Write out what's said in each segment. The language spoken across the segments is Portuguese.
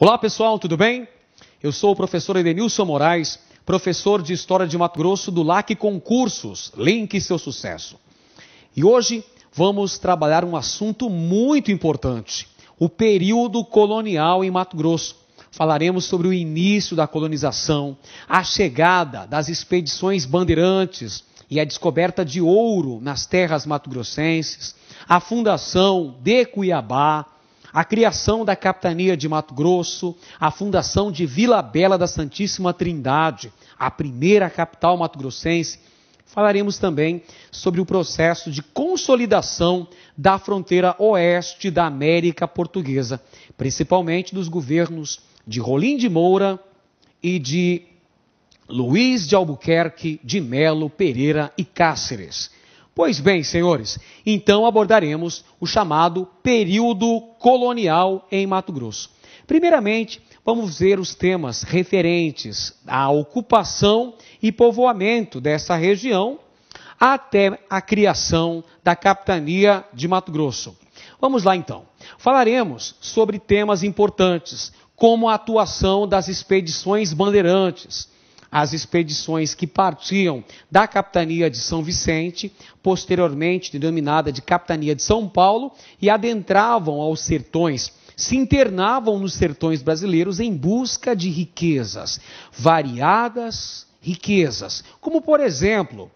Olá pessoal, tudo bem? Eu sou o professor Edenilson Moraes, professor de História de Mato Grosso do LAC Concursos, Link Seu Sucesso. E hoje vamos trabalhar um assunto muito importante, o período colonial em Mato Grosso. Falaremos sobre o início da colonização, a chegada das expedições bandeirantes e a descoberta de ouro nas terras mato-grossenses, a fundação de Cuiabá, a criação da capitania de Mato Grosso, a fundação de Vila Bela da Santíssima Trindade, a primeira capital mato-grossense. Falaremos também sobre o processo de consolidação da fronteira oeste da América Portuguesa, principalmente dos governos de Rolim de Moura e de Luiz de Albuquerque, de Melo, Pereira e Cáceres. Pois bem, senhores, então abordaremos o chamado período colonial em Mato Grosso. Primeiramente, vamos ver os temas referentes à ocupação e povoamento dessa região até a criação da capitania de Mato Grosso. Vamos lá então. Falaremos sobre temas importantes, como a atuação das expedições bandeirantes, as expedições que partiam da capitania de São Vicente, posteriormente denominada de capitania de São Paulo, e adentravam aos sertões, se internavam nos sertões brasileiros em busca de riquezas, variadas riquezas, como por exemplo,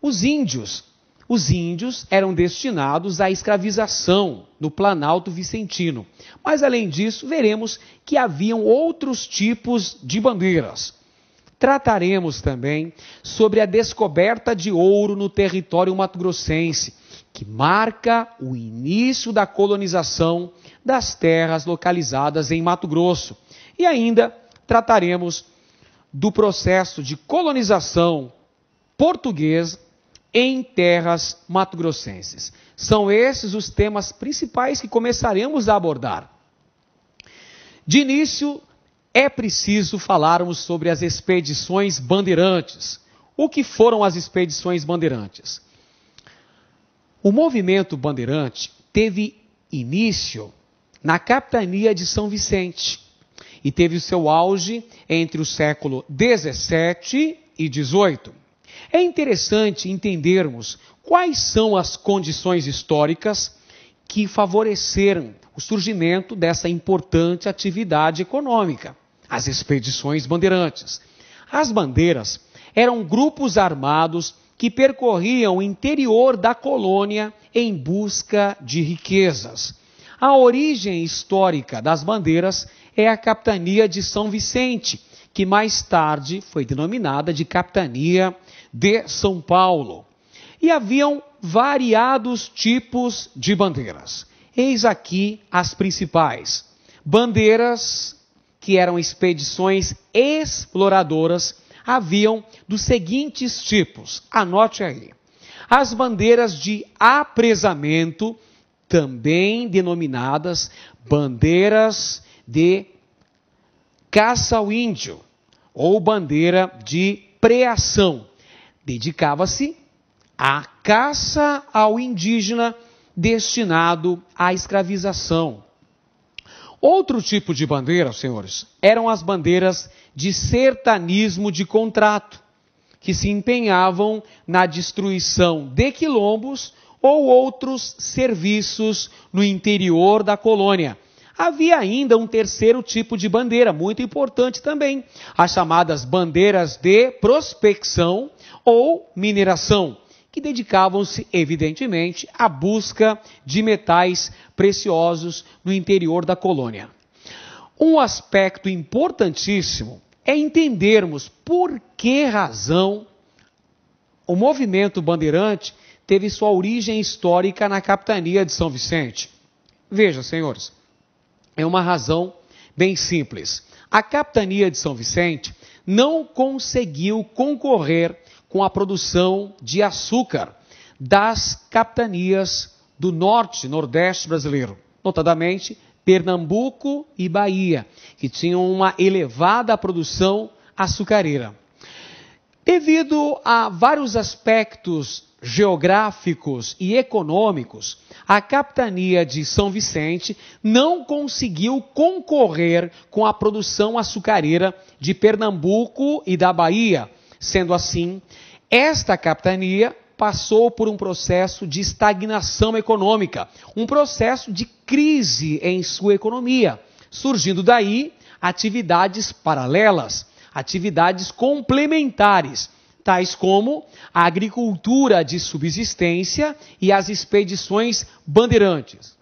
os índios. Os índios eram destinados à escravização no Planalto Vicentino, mas além disso veremos que haviam outros tipos de bandeiras. Trataremos também sobre a descoberta de ouro no território mato-grossense, que marca o início da colonização das terras localizadas em Mato Grosso. E ainda trataremos do processo de colonização portuguesa em terras mato-grossenses. São esses os temas principais que começaremos a abordar. De início, é preciso falarmos sobre as expedições bandeirantes. O que foram as expedições bandeirantes? O movimento bandeirante teve início na capitania de São Vicente e teve o seu auge entre o século XVII e XVIII. É interessante entendermos quais são as condições históricas que favoreceram o surgimento dessa importante atividade econômica, as expedições bandeirantes. As bandeiras eram grupos armados que percorriam o interior da colônia em busca de riquezas. A origem histórica das bandeiras é a capitania de São Vicente, que mais tarde foi denominada de capitania de São Paulo. E haviam variados tipos de bandeiras. Eis aqui as principais. Bandeiras que eram expedições exploradoras, haviam dos seguintes tipos. Anote aí. As bandeiras de apresamento, também denominadas bandeiras de caça ao índio, ou bandeira de preação. Dedicava-se à caça ao indígena destinado à escravização. Outro tipo de bandeira, senhores, eram as bandeiras de sertanismo de contrato, que se empenhavam na destruição de quilombos ou outros serviços no interior da colônia. Havia ainda um terceiro tipo de bandeira, muito importante também, as chamadas bandeiras de prospecção ou mineração, que dedicavam-se, evidentemente, à busca de metais preciosos no interior da colônia. Um aspecto importantíssimo é entendermos por que razão o movimento bandeirante teve sua origem histórica na capitania de São Vicente. Veja, senhores, é uma razão bem simples. A capitania de São Vicente não conseguiu concorrer com a produção de açúcar das capitanias do norte, nordeste brasileiro, notadamente Pernambuco e Bahia, que tinham uma elevada produção açucareira. Devido a vários aspectos geográficos e econômicos, a capitania de São Vicente não conseguiu concorrer com a produção açucareira de Pernambuco e da Bahia. Sendo assim, esta capitania passou por um processo de estagnação econômica, um processo de crise em sua economia, surgindo daí atividades paralelas, atividades complementares, tais como a agricultura de subsistência e as expedições bandeirantes.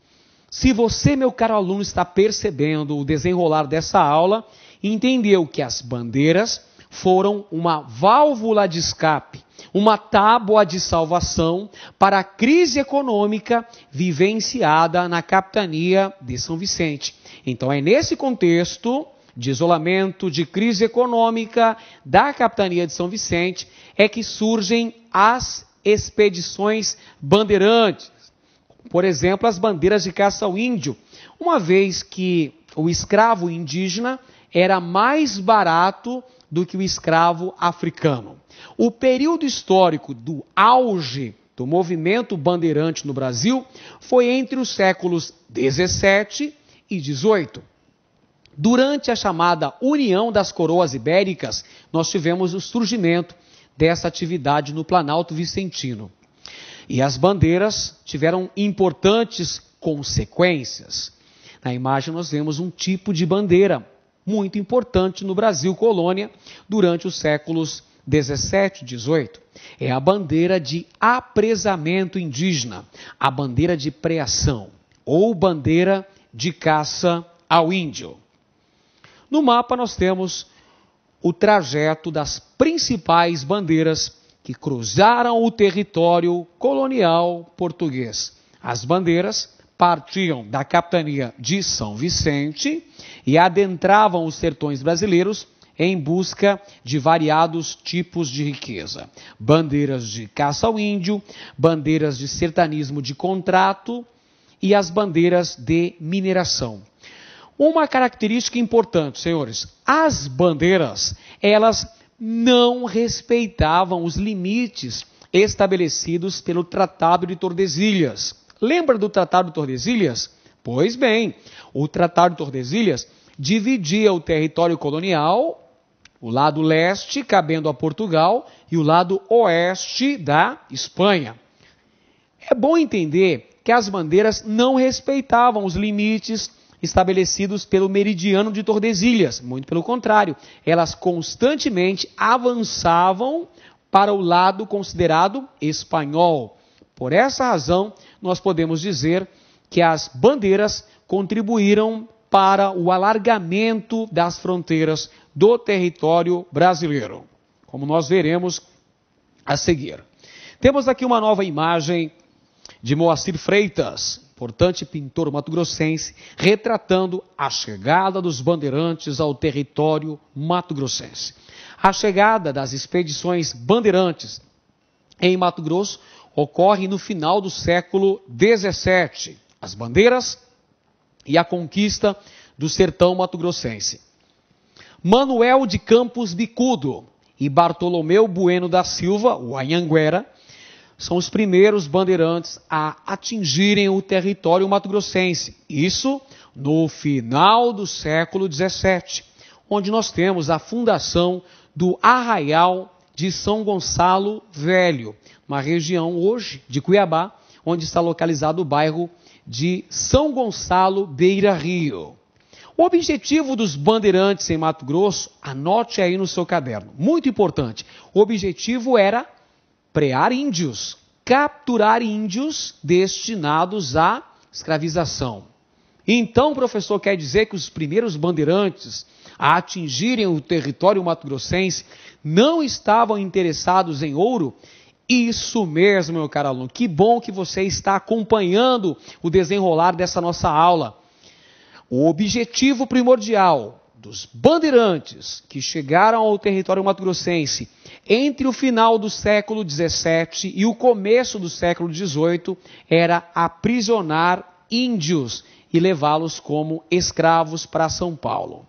Se você, meu caro aluno, está percebendo o desenrolar dessa aula, entendeu que as bandeiras foram uma válvula de escape, uma tábua de salvação para a crise econômica vivenciada na capitania de São Vicente. Então é nesse contexto de isolamento, de crise econômica da capitania de São Vicente, é que surgem as expedições bandeirantes. Por exemplo, as bandeiras de caça ao índio, uma vez que o escravo indígena era mais barato do que o escravo africano. O período histórico do auge do movimento bandeirante no Brasil foi entre os séculos 17 e 18. Durante a chamada União das Coroas Ibéricas, nós tivemos o surgimento dessa atividade no Planalto Vicentino. E as bandeiras tiveram importantes consequências. Na imagem nós vemos um tipo de bandeira muito importante no Brasil colônia durante os séculos 17 e 18. É a bandeira de apresamento indígena, a bandeira de preação ou bandeira de caça ao índio. No mapa nós temos o trajeto das principais bandeiras que cruzaram o território colonial português. As bandeiras partiam da capitania de São Vicente e adentravam os sertões brasileiros em busca de variados tipos de riqueza. Bandeiras de caça ao índio, bandeiras de sertanismo de contrato e as bandeiras de mineração. Uma característica importante, senhores, as bandeiras, elas não respeitavam os limites estabelecidos pelo Tratado de Tordesilhas. Lembra do Tratado de Tordesilhas? Pois bem, o Tratado de Tordesilhas dividia o território colonial, o lado leste cabendo a Portugal e o lado oeste da Espanha. É bom entender que as bandeiras não respeitavam os limites estabelecidos pelo meridiano de Tordesilhas. Muito pelo contrário, elas constantemente avançavam para o lado considerado espanhol. Por essa razão, nós podemos dizer que as bandeiras contribuíram para o alargamento das fronteiras do território brasileiro, como nós veremos a seguir. Temos aqui uma nova imagem de Moacir Freitas, importante pintor mato-grossense, retratando a chegada dos bandeirantes ao território mato-grossense. A chegada das expedições bandeirantes em Mato Grosso ocorre no final do século XVII. As bandeiras e a conquista do sertão mato-grossense. Manuel de Campos Bicudo e Bartolomeu Bueno da Silva, o Anhanguera, são os primeiros bandeirantes a atingirem o território mato-grossense. Isso no final do século XVII, onde nós temos a fundação do Arraial de São Gonçalo Velho, uma região hoje de Cuiabá, onde está localizado o bairro de São Gonçalo Beira Rio. O objetivo dos bandeirantes em Mato Grosso, anote aí no seu caderno, muito importante, o objetivo era prear índios, capturar índios destinados à escravização. Então, o professor quer dizer que os primeiros bandeirantes a atingirem o território mato-grossense não estavam interessados em ouro? Isso mesmo, meu caro aluno. Que bom que você está acompanhando o desenrolar dessa nossa aula. O objetivo primordial dos bandeirantes que chegaram ao território mato-grossense entre o final do século XVII e o começo do século XVIII era aprisionar índios e levá-los como escravos para São Paulo.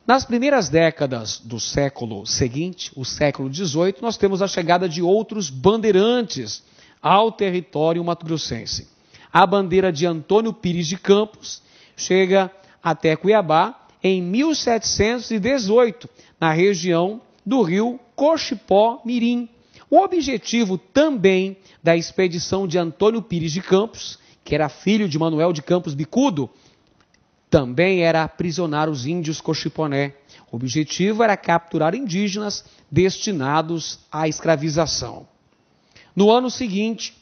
Nas primeiras décadas do século seguinte, o século XVIII, nós temos a chegada de outros bandeirantes ao território mato-grossense. A bandeira de Antônio Pires de Campos chega até Cuiabá em 1718, na região do rio Cochipó-Mirim. O objetivo também da expedição de Antônio Pires de Campos, que era filho de Manuel de Campos Bicudo, também era aprisionar os índios Cochiponé. O objetivo era capturar indígenas destinados à escravização. No ano seguinte,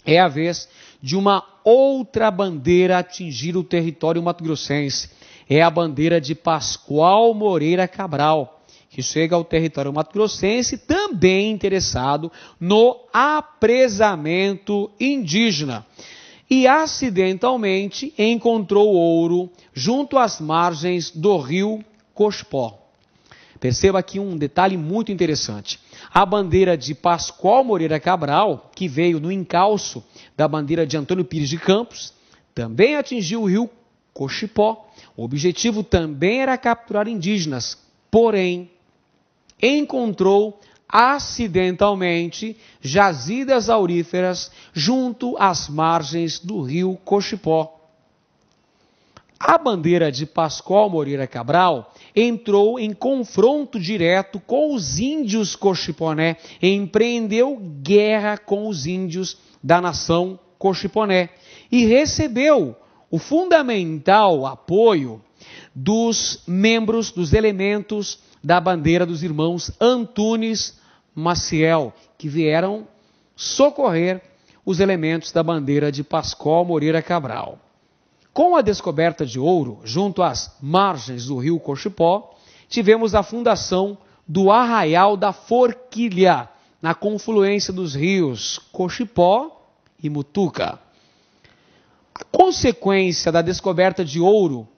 é a vez de uma outra bandeira atingir o território mato-grossense. É a bandeira de Pascoal Moreira Cabral, que chega ao território mato-grossense também interessado no apresamento indígena. E acidentalmente encontrou ouro junto às margens do rio Cochipó. Perceba aqui um detalhe muito interessante. A bandeira de Pascoal Moreira Cabral, que veio no encalço da bandeira de Antônio Pires de Campos, também atingiu o rio Cochipó. O objetivo também era capturar indígenas, porém encontrou acidentalmente jazidas auríferas junto às margens do rio Cochipó. A bandeira de Pascoal Moreira Cabral entrou em confronto direto com os índios Cochiponé e empreendeu guerra com os índios da nação Cochiponé e recebeu o fundamental apoio dos membros, dos elementos da bandeira dos irmãos Antunes Maciel, que vieram socorrer os elementos da bandeira de Pascoal Moreira Cabral. Com a descoberta de ouro junto às margens do rio Cochipó, tivemos a fundação do Arraial da Forquilha, na confluência dos rios Cochipó e Mutuca. A consequência da descoberta de ouro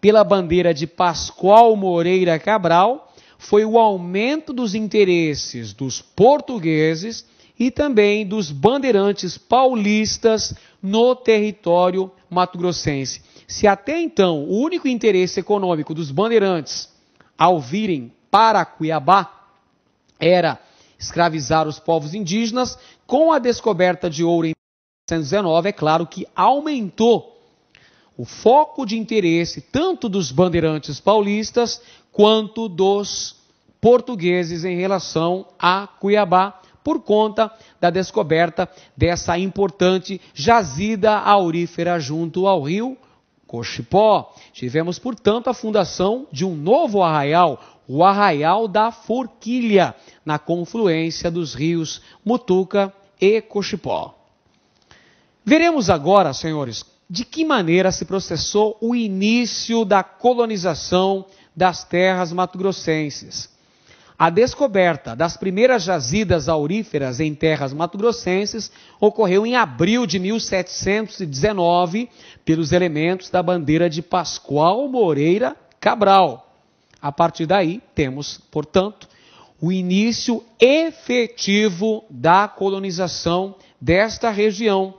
pela bandeira de Pascoal Moreira Cabral foi o aumento dos interesses dos portugueses e também dos bandeirantes paulistas no território mato-grossense. Se até então o único interesse econômico dos bandeirantes ao virem para Cuiabá era escravizar os povos indígenas, com a descoberta de ouro em 1919, é claro que aumentou o foco de interesse tanto dos bandeirantes paulistas quanto dos portugueses em relação a Cuiabá, por conta da descoberta dessa importante jazida aurífera junto ao rio Cochipó. Tivemos, portanto, a fundação de um novo arraial, o Arraial da Forquilha, na confluência dos rios Mutuca e Cochipó. Veremos agora, senhores, de que maneira se processou o início da colonização das terras mato-grossenses. A descoberta das primeiras jazidas auríferas em terras mato-grossenses ocorreu em abril de 1719 pelos elementos da bandeira de Pascoal Moreira Cabral. A partir daí, temos, portanto, o início efetivo da colonização desta região.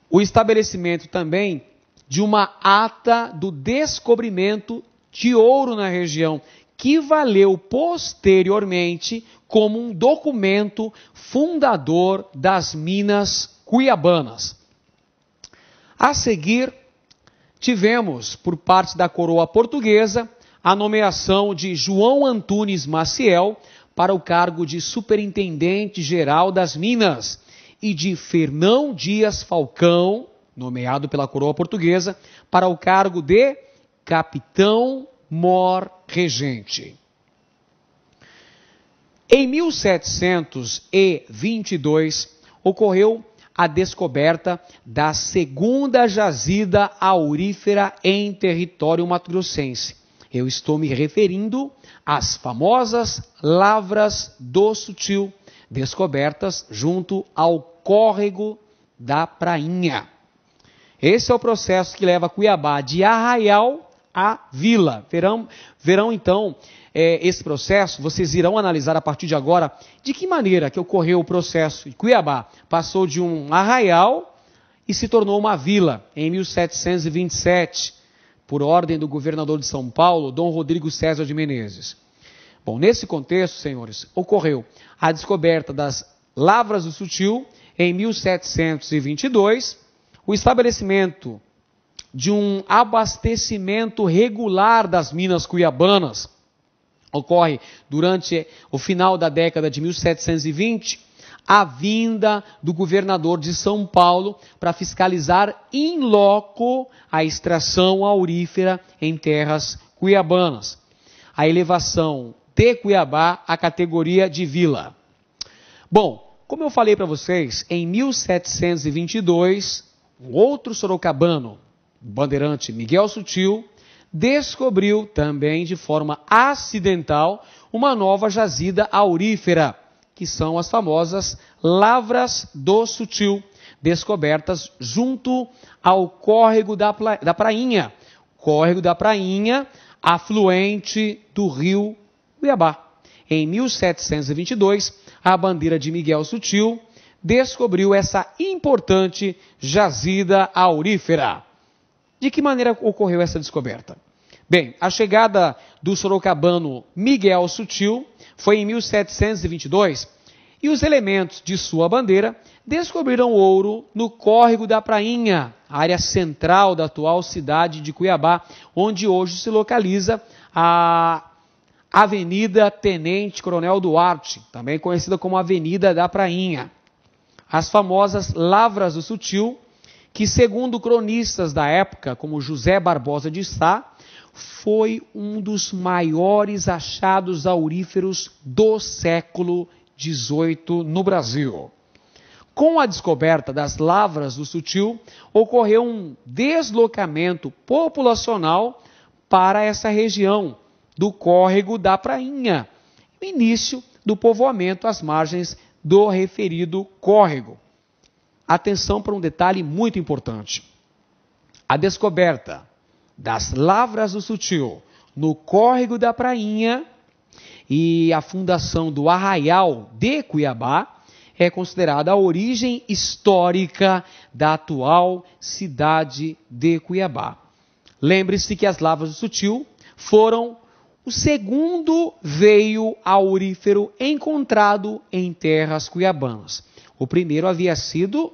O estabelecimento também de uma ata do descobrimento de ouro na região, que valeu posteriormente como um documento fundador das Minas Cuiabanas. A seguir, tivemos, por parte da coroa portuguesa, a nomeação de João Antunes Maciel para o cargo de superintendente-geral das Minas e de Fernão Dias Falcão, nomeado pela coroa portuguesa, para o cargo de capitão-mor regente. Em 1722, ocorreu a descoberta da segunda jazida aurífera em território mato-grossense. Eu estou me referindo às famosas Lavras do Sutil, descobertas junto ao córrego da Prainha. Esse é o processo que leva Cuiabá de arraial a vila. Verão então esse processo, vocês irão analisar a partir de agora de que maneira que ocorreu o processo. Cuiabá passou de um arraial e se tornou uma vila em 1727. por ordem do governador de São Paulo, Dom Rodrigo César de Menezes. Bom, nesse contexto, senhores, ocorreu a descoberta das Lavras do Sutil em 1722, o estabelecimento de um abastecimento regular das minas cuiabanas ocorre durante o final da década de 1720, a vinda do governador de São Paulo para fiscalizar in loco a extração aurífera em terras cuiabanas. A elevação de Cuiabá à categoria de vila. Bom, como eu falei para vocês, em 1722, um outro sorocabano, o bandeirante Miguel Sutil, descobriu também de forma acidental uma nova jazida aurífera, que são as famosas Lavras do Sutil, descobertas junto ao córrego da Prainha. Córrego da Prainha, afluente do rio Cuiabá. Em 1722, a bandeira de Miguel Sutil descobriu essa importante jazida aurífera. De que maneira ocorreu essa descoberta? Bem, a chegada do sorocabano Miguel Sutil foi em 1722 e os elementos de sua bandeira descobriram ouro no córrego da Prainha, área central da atual cidade de Cuiabá, onde hoje se localiza a Avenida Tenente Coronel Duarte, também conhecida como Avenida da Prainha. As famosas Lavras do Sutil, que segundo cronistas da época, como José Barbosa de Sá, foi um dos maiores achados auríferos do século XVIII no Brasil. Com a descoberta das Lavras do Sutil, ocorreu um deslocamento populacional para essa região do córrego da Prainha, o início do povoamento às margens do referido córrego. Atenção para um detalhe muito importante. A descoberta das Lavras do Sutil no córrego da Prainha e a fundação do Arraial de Cuiabá é considerada a origem histórica da atual cidade de Cuiabá. Lembre-se que as Lavras do Sutil foram o segundo veio aurífero encontrado em terras cuiabanas. O primeiro havia sido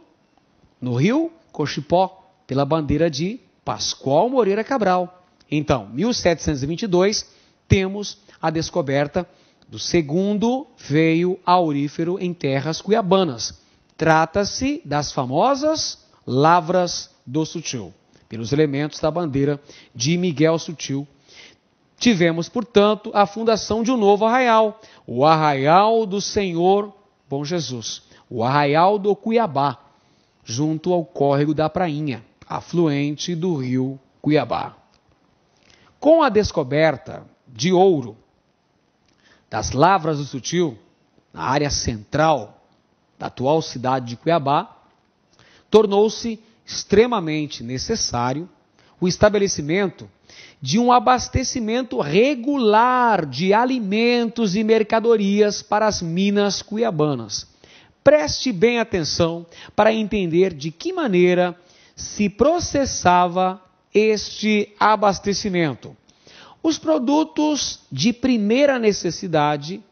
no rio Cochipó, pela bandeira de Pascoal Moreira Cabral. Então, 1722, temos a descoberta do segundo veio aurífero em terras cuiabanas. Trata-se das famosas Lavras do Sutil, pelos elementos da bandeira de Miguel Sutil. Tivemos, portanto, a fundação de um novo arraial, o Arraial do Senhor Bom Jesus, o Arraial do Cuiabá, junto ao córrego da Prainha, afluente do rio Cuiabá. Com a descoberta de ouro das Lavras do Sutil, na área central da atual cidade de Cuiabá, tornou-se extremamente necessário o estabelecimento de um abastecimento regular de alimentos e mercadorias para as minas cuiabanas. Preste bem atenção para entender de que maneira se processava este abastecimento. Os produtos de primeira necessidade,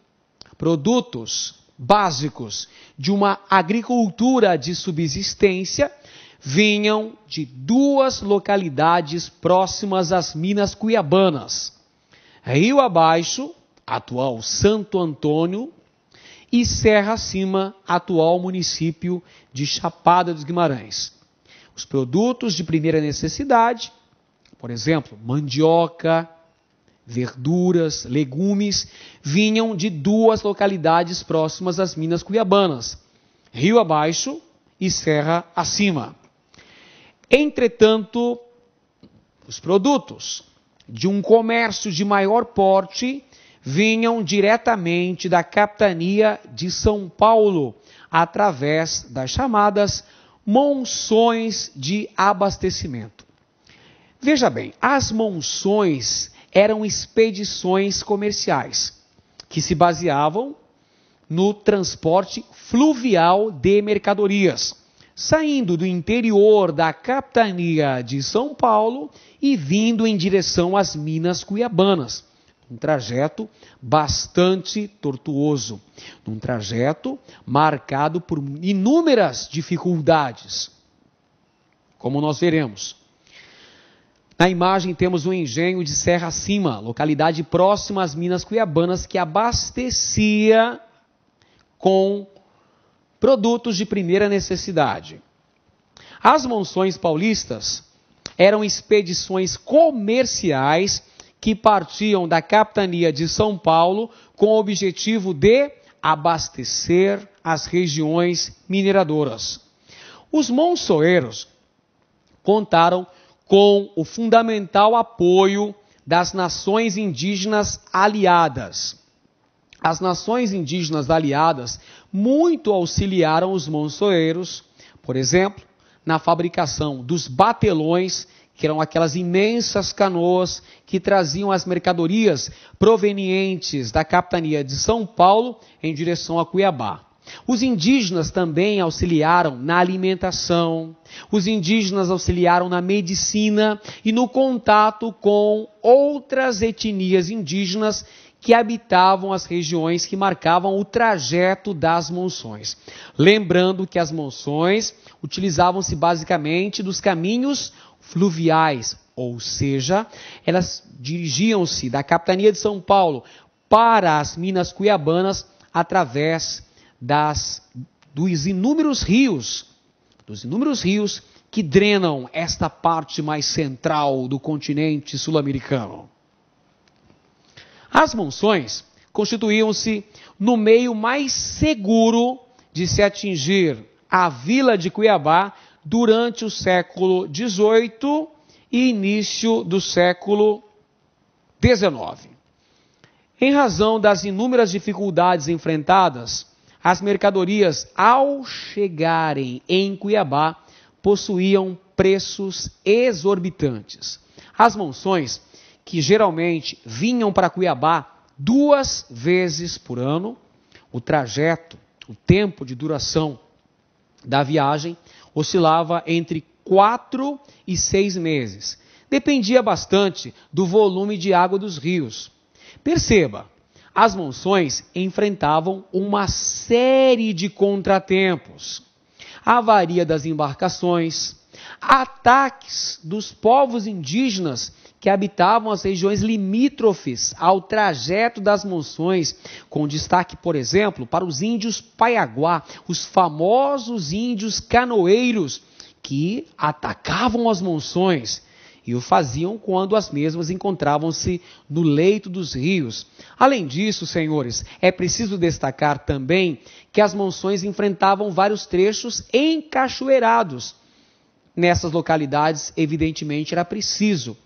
produtos básicos de uma agricultura de subsistência, vinham de duas localidades próximas às minas cuiabanas: Rio Abaixo, atual Santo Antônio, e Serra Acima, atual município de Chapada dos Guimarães. Os produtos de primeira necessidade, por exemplo, mandioca, verduras, legumes, vinham de duas localidades próximas às minas cuiabanas: Rio Abaixo e Serra Acima. Entretanto, os produtos de um comércio de maior porte vinham diretamente da capitania de São Paulo, através das chamadas monções de abastecimento. Veja bem, as monções eram expedições comerciais que se baseavam no transporte fluvial de mercadorias, saindo do interior da capitania de São Paulo e vindo em direção às Minas Cuiabanas. Um trajeto bastante tortuoso, um trajeto marcado por inúmeras dificuldades, como nós veremos. Na imagem temos o engenho de Serra Acima, localidade próxima às Minas Cuiabanas, que abastecia com produtos de primeira necessidade. As monções paulistas eram expedições comerciais que partiam da capitania de São Paulo com o objetivo de abastecer as regiões mineradoras. Os monçoeiros contaram com o fundamental apoio das nações indígenas aliadas. As nações indígenas aliadas muito auxiliaram os monçoeiros, por exemplo, na fabricação dos batelões, que eram aquelas imensas canoas que traziam as mercadorias provenientes da capitania de São Paulo em direção a Cuiabá. Os indígenas também auxiliaram na alimentação, os indígenas auxiliaram na medicina e no contato com outras etnias indígenas que habitavam as regiões que marcavam o trajeto das monções. Lembrando que as monções utilizavam-se basicamente dos caminhos fluviais, ou seja, elas dirigiam-se da capitania de São Paulo para as Minas Cuiabanas através dos inúmeros rios que drenam esta parte mais central do continente sul-americano. As monções constituíam-se no meio mais seguro de se atingir a vila de Cuiabá durante o século XVIII e início do século XIX. Em razão das inúmeras dificuldades enfrentadas, as mercadorias, ao chegarem em Cuiabá, possuíam preços exorbitantes. As monções, que geralmente vinham para Cuiabá 2 vezes por ano, o trajeto, o tempo de duração da viagem, oscilava entre 4 e 6 meses. Dependia bastante do volume de água dos rios. Perceba, as monções enfrentavam uma série de contratempos. Avaria das embarcações, ataques dos povos indígenas que habitavam as regiões limítrofes ao trajeto das monções, com destaque, por exemplo, para os índios Paiaguá, os famosos índios canoeiros, que atacavam as monções e o faziam quando as mesmas encontravam-se no leito dos rios. Além disso, senhores, é preciso destacar também que as monções enfrentavam vários trechos encachoeirados. Nessas localidades, evidentemente, era preciso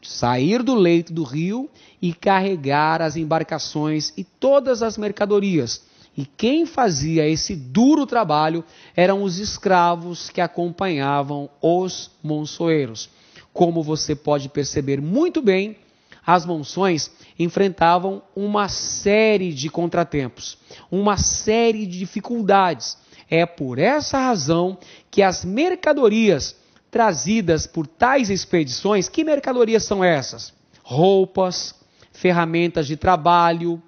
sair do leito do rio e carregar as embarcações e todas as mercadorias. E quem fazia esse duro trabalho eram os escravos que acompanhavam os monçoeiros. Como você pode perceber muito bem, as monções enfrentavam uma série de contratempos, uma série de dificuldades. É por essa razão que as mercadorias trazidas por tais expedições, que mercadorias são essas? Roupas, ferramentas de trabalho,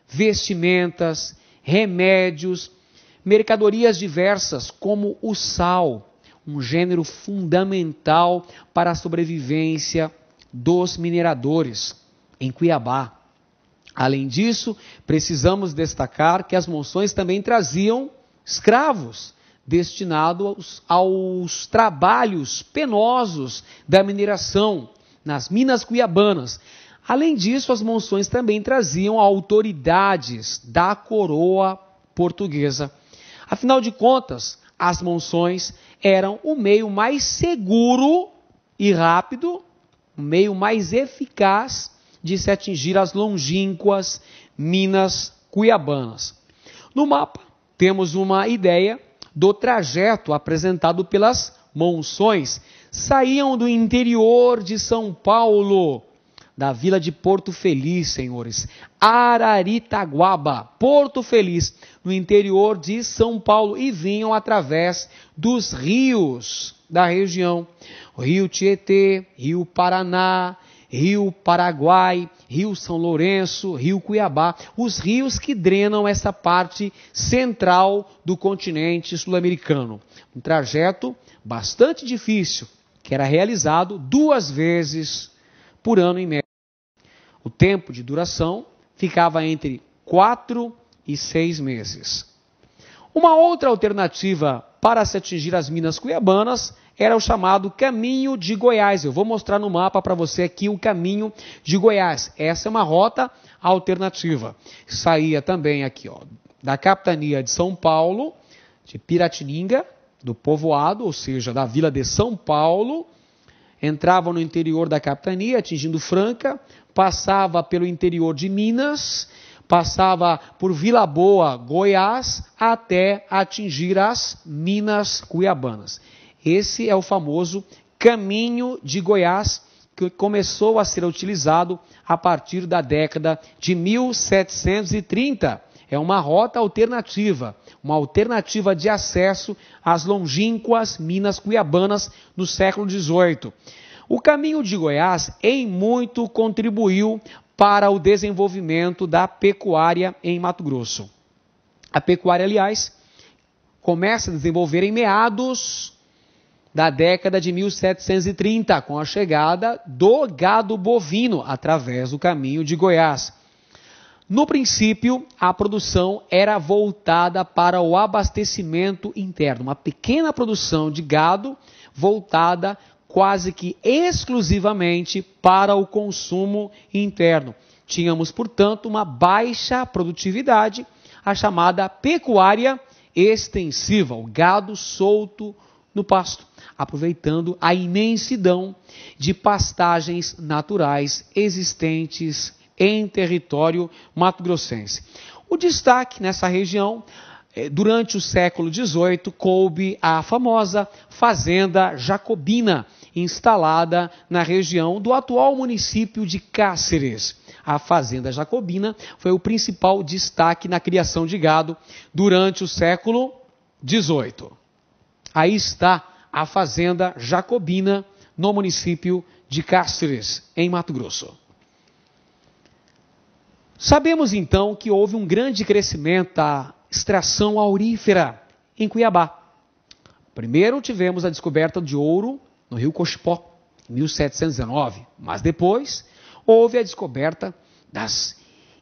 vestimentas, remédios, mercadorias diversas como o sal, um gênero fundamental para a sobrevivência dos mineradores em Cuiabá. Além disso, precisamos destacar que as monções também traziam escravos destinados aos trabalhos penosos da mineração nas Minas Cuiabanas. Além disso, as monções também traziam autoridades da coroa portuguesa. Afinal de contas, as monções eram o meio mais seguro e rápido, o meio mais eficaz de se atingir as longínquas Minas Cuiabanas. No mapa, temos uma ideia do trajeto apresentado pelas monções. Saíam do interior de São Paulo, da vila de Porto Feliz, senhores. Araritaguaba, Porto Feliz, no interior de São Paulo, e vinham através dos rios da região. O Rio Tietê, Rio Paraná, Rio Paraguai, Rio São Lourenço, Rio Cuiabá, os rios que drenam essa parte central do continente sul-americano. Um trajeto bastante difícil, que era realizado 2 vezes por ano em média. O tempo de duração ficava entre 4 e 6 meses. Uma outra alternativa para se atingir as minas cuiabanas era o chamado Caminho de Goiás. Eu vou mostrar no mapa para você aqui o Caminho de Goiás. Essa é uma rota alternativa. Saía também aqui, ó, da capitania de São Paulo, de Piratininga, do povoado, ou seja, da vila de São Paulo, entrava no interior da capitania, atingindo Franca, passava pelo interior de Minas, passava por Vila Boa, Goiás, até atingir as Minas Cuiabanas. Esse é o famoso Caminho de Goiás, que começou a ser utilizado a partir da década de 1730. É uma rota alternativa, uma alternativa de acesso às longínquas Minas Cuiabanas no século XVIII. O Caminho de Goiás, em muito, contribuiu para o desenvolvimento da pecuária em Mato Grosso. A pecuária, aliás, começa a desenvolver em meados da década de 1730, com a chegada do gado bovino através do Caminho de Goiás. No princípio, a produção era voltada para o abastecimento interno, uma pequena produção de gado voltada quase que exclusivamente para o consumo interno. Tínhamos, portanto, uma baixa produtividade, a chamada pecuária extensiva, o gado solto no pasto, aproveitando a imensidão de pastagens naturais existentes em território mato-grossense. O destaque nessa região, durante o século XVIII, coube a famosa Fazenda Jacobina, instalada na região do atual município de Cáceres. A Fazenda Jacobina foi o principal destaque na criação de gado durante o século XVIII. Aí está a Fazenda Jacobina, no município de Cáceres, em Mato Grosso. Sabemos então que houve um grande crescimento da extração aurífera em Cuiabá. Primeiro tivemos a descoberta de ouro no rio Cochipó, em 1719, mas depois houve a descoberta das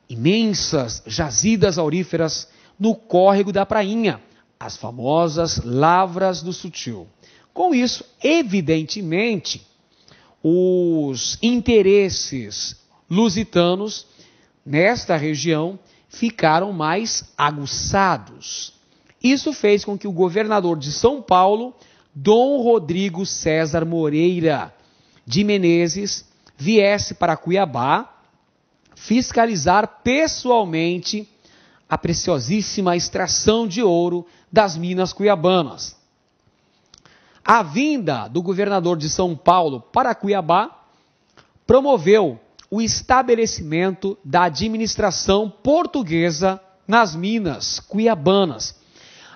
imensas jazidas auríferas no córrego da Prainha, as famosas Lavras do Sutil. Com isso, evidentemente, os interesses lusitanos nesta região ficaram mais aguçados. Isso fez com que o governador de São Paulo, Dom Rodrigo César Moreira de Menezes, viesse para Cuiabá fiscalizar pessoalmente a preciosíssima extração de ouro das minas cuiabanas. A vinda do governador de São Paulo para Cuiabá promoveu o estabelecimento da administração portuguesa nas minas cuiabanas.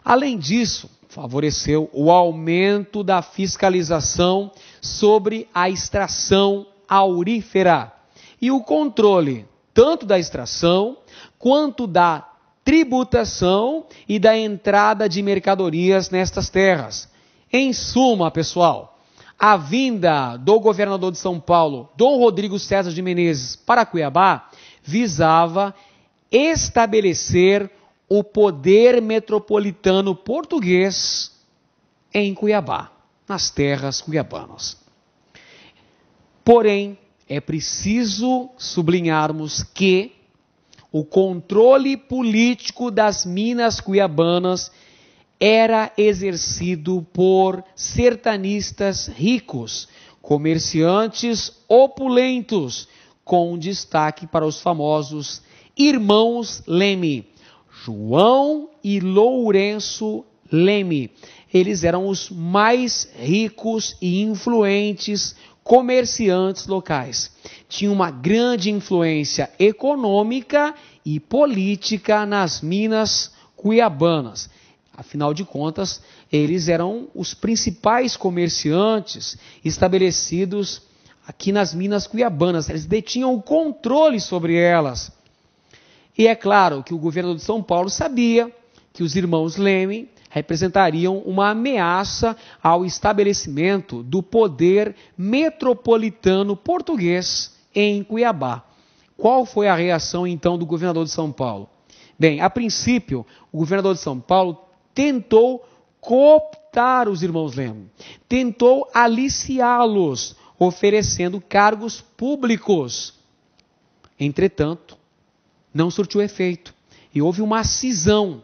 Além disso, favoreceu o aumento da fiscalização sobre a extração aurífera e o controle tanto da extração quanto da tributação e da entrada de mercadorias nestas terras. Em suma, pessoal, a vinda do governador de São Paulo, Dom Rodrigo César de Menezes, para Cuiabá, visava estabelecer o poder metropolitano português em Cuiabá, nas terras cuiabanas. Porém, é preciso sublinharmos que o controle político das minas cuiabanas era exercido por sertanistas ricos, comerciantes opulentos, com destaque para os famosos irmãos Leme, João e Lourenço Leme. Eles eram os mais ricos e influentes comerciantes locais. Tinha uma grande influência econômica e política nas minas cuiabanas. Afinal de contas, eles eram os principais comerciantes estabelecidos aqui nas minas cuiabanas. Eles detinham o controle sobre elas. E é claro que o governador de São Paulo sabia que os irmãos Leme representariam uma ameaça ao estabelecimento do poder metropolitano português em Cuiabá. Qual foi a reação então do governador de São Paulo? Bem, a princípio, o governador de São Paulo tentou cooptar os irmãos Leme, tentou aliciá-los, oferecendo cargos públicos. Entretanto, não surtiu efeito e houve uma cisão,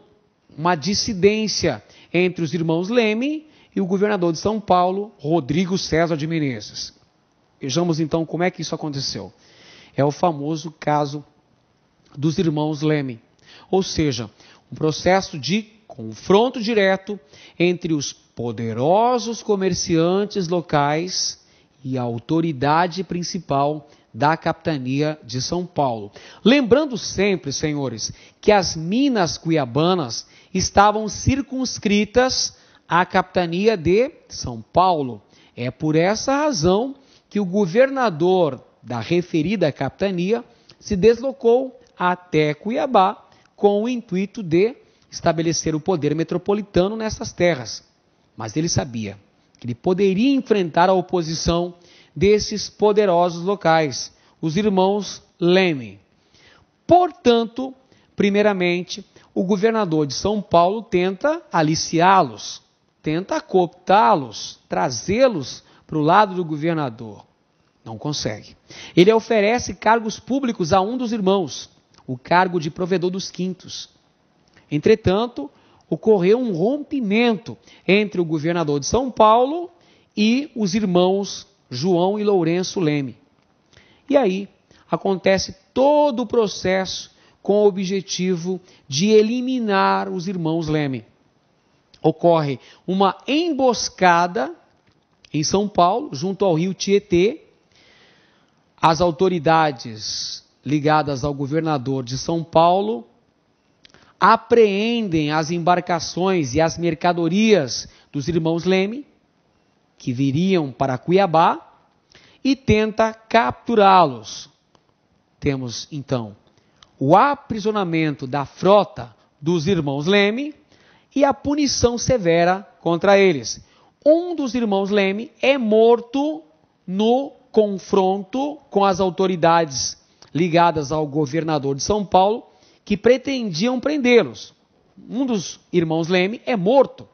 uma dissidência entre os irmãos Leme e o governador de São Paulo, Rodrigo César de Menezes. Vejamos então como é que isso aconteceu. É o famoso caso dos irmãos Leme, ou seja, um processo de confronto direto entre os poderosos comerciantes locais e a autoridade principal da capitania de São Paulo. Lembrando sempre, senhores, que as minas cuiabanas estavam circunscritas à capitania de São Paulo. É por essa razão que o governador da referida capitania se deslocou até Cuiabá com o intuito de estabelecer o poder metropolitano nessas terras. Mas ele sabia que ele poderia enfrentar a oposição desses poderosos locais, os irmãos Leme. Portanto, primeiramente, o governador de São Paulo tenta aliciá-los, tenta cooptá-los, trazê-los para o lado do governador. Não consegue. Ele oferece cargos públicos a um dos irmãos, o cargo de provedor dos quintos. Entretanto, ocorreu um rompimento entre o governador de São Paulo e os irmãos João e Lourenço Leme. E aí acontece todo o processo com o objetivo de eliminar os irmãos Leme. Ocorre uma emboscada em São Paulo, junto ao rio Tietê. As autoridades ligadas ao governador de São Paulo apreendem as embarcações e as mercadorias dos irmãos Leme, que viriam para Cuiabá, e tenta capturá-los. Temos, então, o aprisionamento da frota dos irmãos Leme e a punição severa contra eles. Um dos irmãos Leme é morto no confronto com as autoridades ligadas ao governador de São Paulo, que pretendiam prendê-los. Um dos irmãos Leme é morto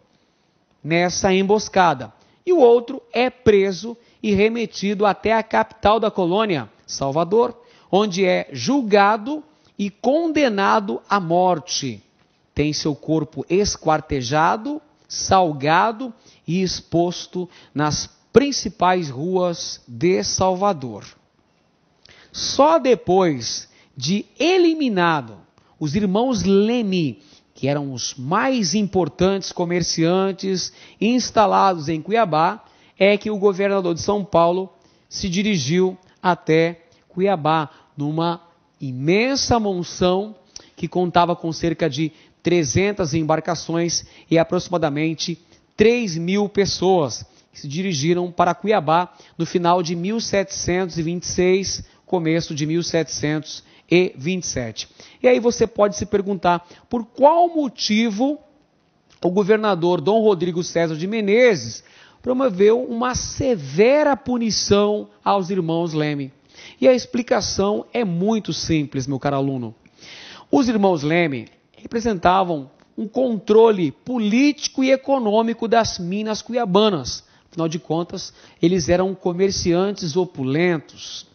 nessa emboscada. E o outro é preso e remetido até a capital da colônia, Salvador, onde é julgado e condenado à morte. Tem seu corpo esquartejado, salgado e exposto nas principais ruas de Salvador. Só depois de eliminado os irmãos Leme, que eram os mais importantes comerciantes instalados em Cuiabá, é que o governador de São Paulo se dirigiu até Cuiabá, numa imensa monção que contava com cerca de 300 embarcações e aproximadamente 3.000 pessoas, que se dirigiram para Cuiabá no final de 1726, começo de 1727. E aí você pode se perguntar, por qual motivo o governador Dom Rodrigo César de Menezes promoveu uma severa punição aos irmãos Leme? E a explicação é muito simples, meu caro aluno. Os irmãos Leme representavam um controle político e econômico das minas cuiabanas. Afinal de contas, eles eram comerciantes opulentos.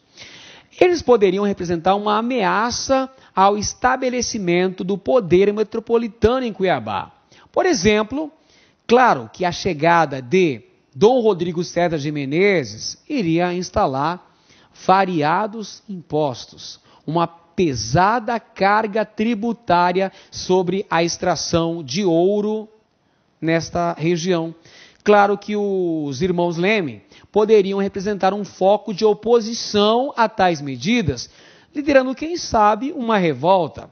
Eles poderiam representar uma ameaça ao estabelecimento do poder metropolitano em Cuiabá. Por exemplo, claro que a chegada de Dom Rodrigo César de Menezes iria instalar variados impostos, uma pesada carga tributária sobre a extração de ouro nesta região. Claro que os irmãos Leme poderiam representar um foco de oposição a tais medidas, liderando, quem sabe, uma revolta.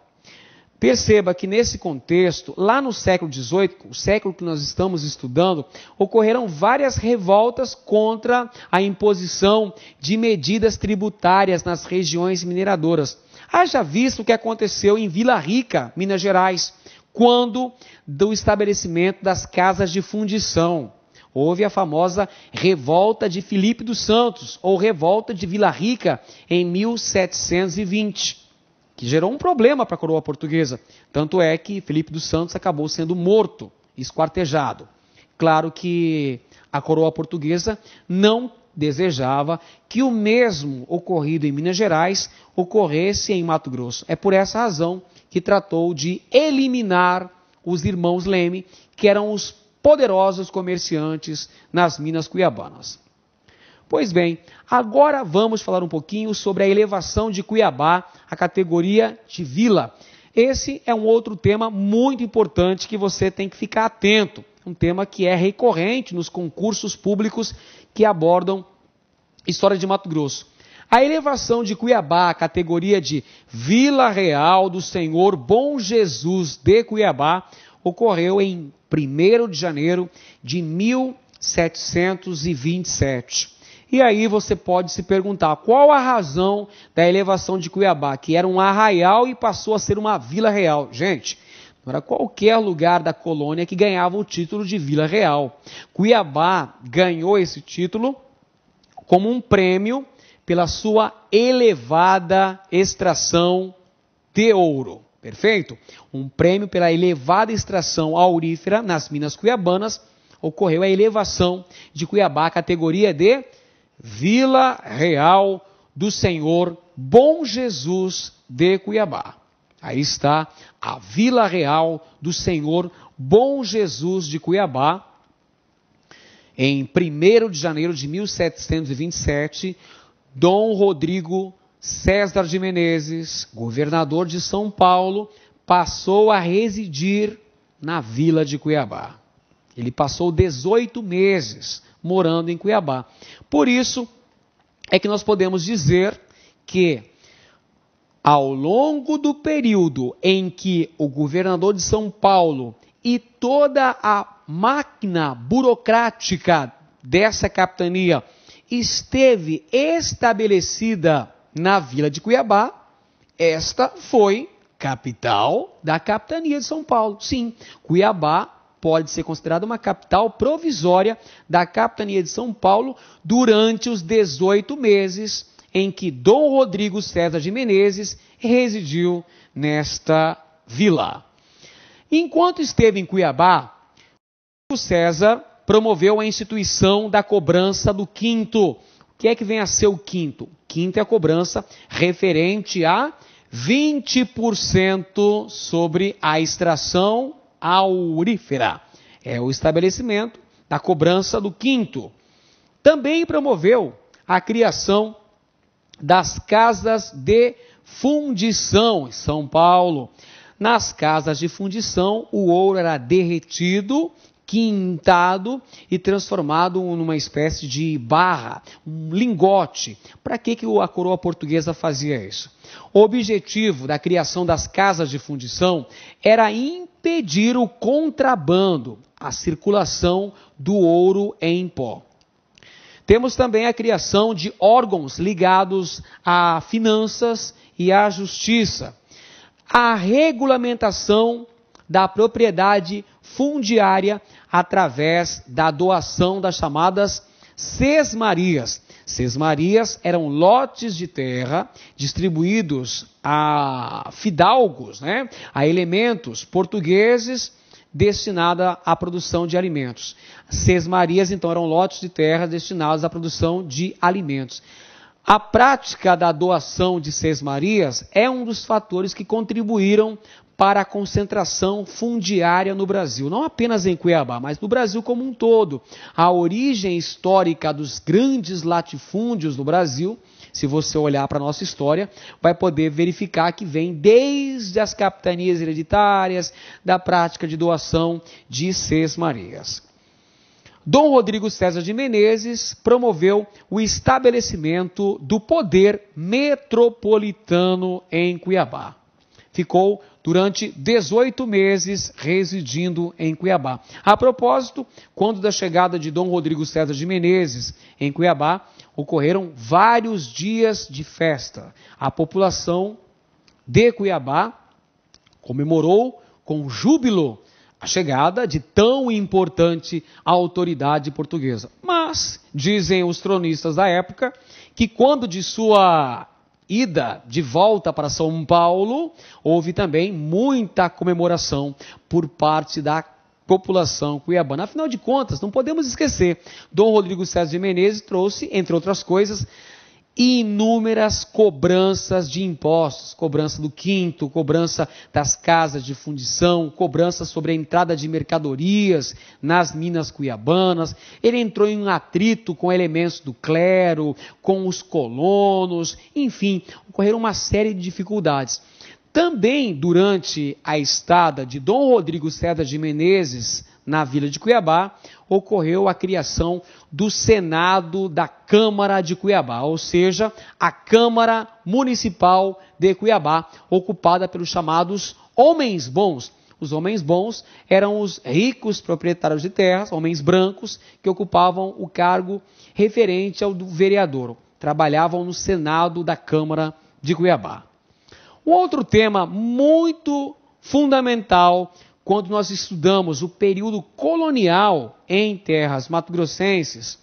Perceba que nesse contexto, lá no século XVIII, o século que nós estamos estudando, ocorreram várias revoltas contra a imposição de medidas tributárias nas regiões mineradoras. Haja visto o que aconteceu em Vila Rica, Minas Gerais, quando do estabelecimento das casas de fundição. Houve a famosa Revolta de Filipe dos Santos, ou Revolta de Vila Rica, em 1720, que gerou um problema para a coroa portuguesa. Tanto é que Filipe dos Santos acabou sendo morto, esquartejado. Claro que a coroa portuguesa não desejava que o mesmo ocorrido em Minas Gerais ocorresse em Mato Grosso. É por essa razão que tratou de eliminar os irmãos Leme, que eram os poderosos comerciantes nas minas cuiabanas. Pois bem, agora vamos falar um pouquinho sobre a elevação de Cuiabá à categoria de vila. Esse é um outro tema muito importante que você tem que ficar atento. Um tema que é recorrente nos concursos públicos que abordam história de Mato Grosso. A elevação de Cuiabá à categoria de Vila Real do Senhor Bom Jesus de Cuiabá ocorreu em 1º de janeiro de 1727. E aí você pode se perguntar, qual a razão da elevação de Cuiabá, que era um arraial e passou a ser uma vila real? Gente, não era qualquer lugar da colônia que ganhava o título de vila real. Cuiabá ganhou esse título como um prêmio pela sua elevada extração de ouro. Perfeito? Um prêmio pela elevada extração aurífera nas minas cuiabanas, ocorreu a elevação de Cuiabá à categoria de Vila Real do Senhor Bom Jesus de Cuiabá. Aí está a Vila Real do Senhor Bom Jesus de Cuiabá. Em 1º de janeiro de 1727, Dom Rodrigo César de Menezes, governador de São Paulo, passou a residir na vila de Cuiabá. Ele passou 18 meses morando em Cuiabá. Por isso é que nós podemos dizer que, ao longo do período em que o governador de São Paulo e toda a máquina burocrática dessa capitania esteve estabelecida na vila de Cuiabá, esta foi capital da capitania de São Paulo. Sim, Cuiabá pode ser considerada uma capital provisória da capitania de São Paulo durante os 18 meses em que Dom Rodrigo César de Menezes residiu nesta vila. Enquanto esteve em Cuiabá, o César promoveu a instituição da cobrança do quinto. O que é que vem a ser o quinto? O quinto é a cobrança referente a 20% sobre a extração aurífera. É o estabelecimento da cobrança do quinto. Também promoveu a criação das casas de fundição em São Paulo. Nas casas de fundição, o ouro era derretido, quintado e transformado numa espécie de barra, um lingote. Para que a coroa portuguesa fazia isso? O objetivo da criação das casas de fundição era impedir o contrabando, a circulação do ouro em pó. Temos também a criação de órgãos ligados a finanças e à justiça. A regulamentação da propriedade fundiária através da doação das chamadas sesmarias. Sesmarias eram lotes de terra distribuídos a fidalgos, a elementos portugueses destinada à produção de alimentos. Sesmarias, então, eram lotes de terra destinados à produção de alimentos. A prática da doação de sesmarias é um dos fatores que contribuíram para a concentração fundiária no Brasil, não apenas em Cuiabá, mas no Brasil como um todo. A origem histórica dos grandes latifúndios no Brasil, se você olhar para a nossa história, vai poder verificar que vem desde as capitanias hereditárias, da prática de doação de sesmarias. Dom Rodrigo César de Menezes promoveu o estabelecimento do poder metropolitano em Cuiabá. Ficou durante 18 meses residindo em Cuiabá. A propósito, quando da chegada de Dom Rodrigo César de Menezes em Cuiabá, ocorreram vários dias de festa. A população de Cuiabá comemorou com júbilo a chegada de tão importante autoridade portuguesa. Mas, dizem os cronistas da época, que quando de sua ida de volta para São Paulo, houve também muita comemoração por parte da população cuiabana. Afinal de contas, não podemos esquecer, Dom Rodrigo César de Menezes trouxe, entre outras coisas, inúmeras cobranças de impostos, cobrança do quinto, cobrança das casas de fundição, cobrança sobre a entrada de mercadorias nas minas cuiabanas. Ele entrou em um atrito com elementos do clero, com os colonos, enfim, ocorreram uma série de dificuldades. Também durante a estada de Dom Rodrigo César de Menezes na vila de Cuiabá, ocorreu a criação do Senado da Câmara de Cuiabá, ou seja, a Câmara Municipal de Cuiabá, ocupada pelos chamados homens bons. Os homens bons eram os ricos proprietários de terras, homens brancos, que ocupavam o cargo referente ao do vereador, trabalhavam no Senado da Câmara de Cuiabá. Um outro tema muito fundamental quando nós estudamos o período colonial em terras mato-grossenses,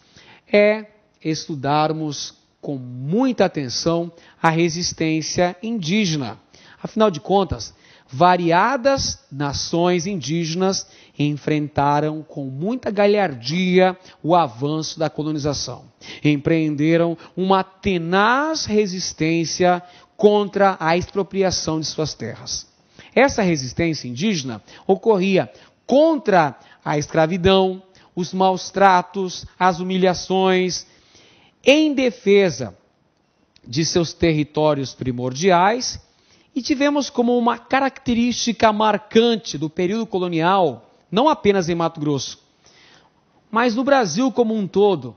é estudarmos com muita atenção a resistência indígena. Afinal de contas, variadas nações indígenas enfrentaram com muita galhardia o avanço da colonização. Empreenderam uma tenaz resistência contra a expropriação de suas terras. Essa resistência indígena ocorria contra a escravidão, os maus tratos, as humilhações, em defesa de seus territórios primordiais, e tivemos como uma característica marcante do período colonial, não apenas em Mato Grosso, mas no Brasil como um todo,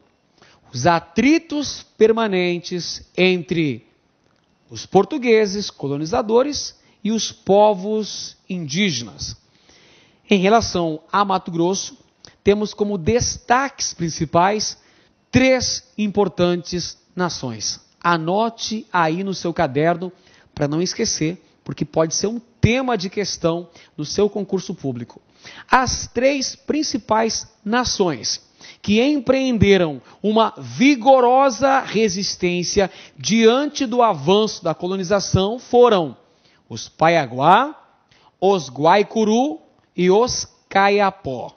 os atritos permanentes entre os portugueses, colonizadores, e os povos indígenas. Em relação a Mato Grosso, temos como destaques principais 3 importantes nações. Anote aí no seu caderno para não esquecer, porque pode ser um tema de questão no seu concurso público. As 3 principais nações que empreenderam uma vigorosa resistência diante do avanço da colonização foram os Paiaguá, os Guaicuru e os Kayapó.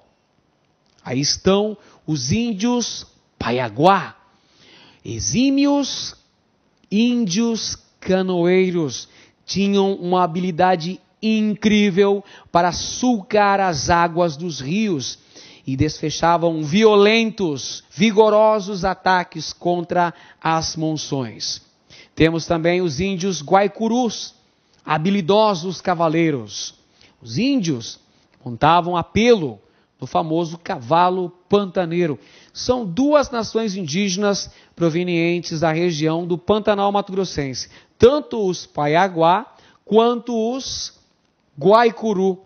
Aí estão os índios Paiaguá, exímios índios canoeiros, tinham uma habilidade incrível para sulcar as águas dos rios e desfechavam violentos, vigorosos ataques contra as monções. Temos também os índios Guaicurus, habilidosos cavaleiros. Os índios montavam a pelo no famoso cavalo pantaneiro. São 2 nações indígenas provenientes da região do Pantanal Mato-Grossense, tanto os Paiaguá quanto os Guaicuru.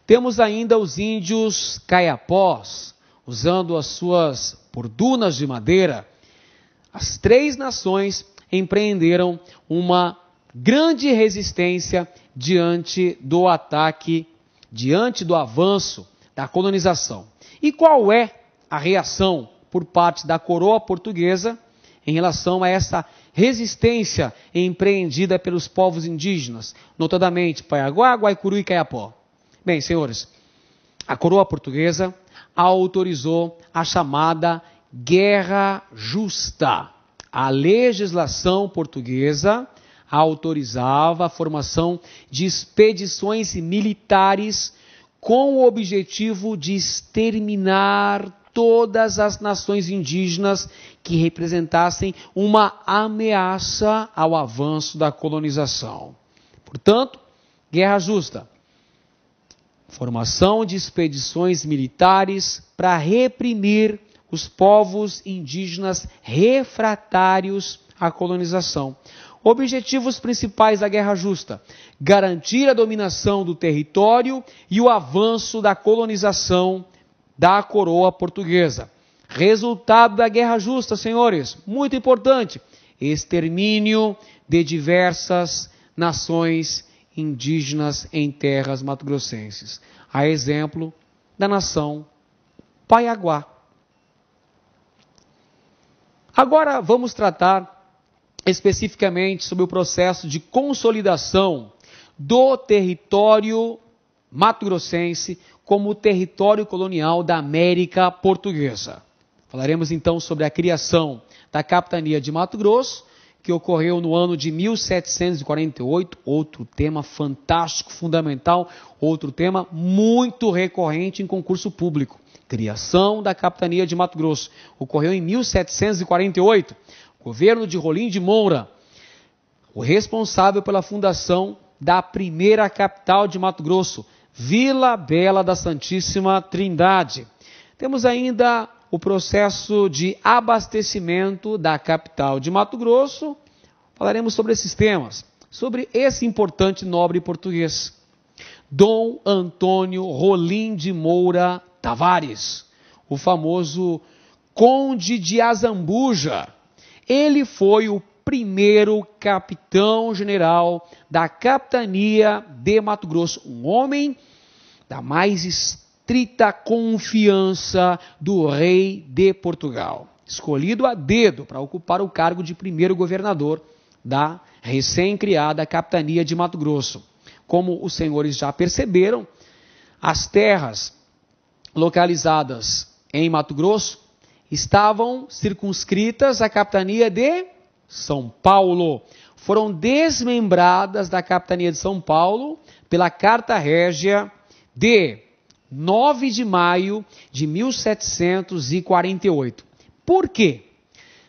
Temos ainda os índios Kayapós, usando as suas pordunas de madeira. As 3 nações empreenderam uma grande resistência diante do ataque, diante do avanço da colonização. E qual é a reação por parte da coroa portuguesa em relação a essa resistência empreendida pelos povos indígenas, notadamente Paiaguá, Guaicuru e Kayapó? Bem, senhores, a coroa portuguesa autorizou a chamada Guerra Justa. A legislação portuguesa autorizava a formação de expedições militares com o objetivo de exterminar todas as nações indígenas que representassem uma ameaça ao avanço da colonização. Portanto, Guerra Justa. Formação de expedições militares para reprimir os povos indígenas refratários à colonização. Objetivos principais da Guerra Justa: garantir a dominação do território e o avanço da colonização da coroa portuguesa. Resultado da Guerra Justa, senhores, muito importante: extermínio de diversas nações indígenas em terras mato-grossenses. A exemplo da nação Paiaguá. Agora vamos tratar especificamente sobre o processo de consolidação do território mato-grossense como território colonial da América Portuguesa. Falaremos então sobre a criação da capitania de Mato Grosso, que ocorreu no ano de 1748, outro tema fantástico, fundamental, outro tema muito recorrente em concurso público. Criação da capitania de Mato Grosso, ocorreu em 1748. Governo de Rolim de Moura, o responsável pela fundação da primeira capital de Mato Grosso, Vila Bela da Santíssima Trindade. Temos ainda o processo de abastecimento da capital de Mato Grosso. Falaremos sobre esses temas, sobre esse importante nobre português, Dom Antônio Rolim de Moura Tavares, o famoso Conde de Azambuja. Ele foi o primeiro capitão-general da capitania de Mato Grosso, um homem da mais estrita confiança do rei de Portugal, escolhido a dedo para ocupar o cargo de primeiro governador da recém-criada capitania de Mato Grosso. Como os senhores já perceberam, as terras localizadas em Mato Grosso estavam circunscritas à capitania de São Paulo. Foram desmembradas da capitania de São Paulo pela Carta Régia de 9 de maio de 1748. Por quê?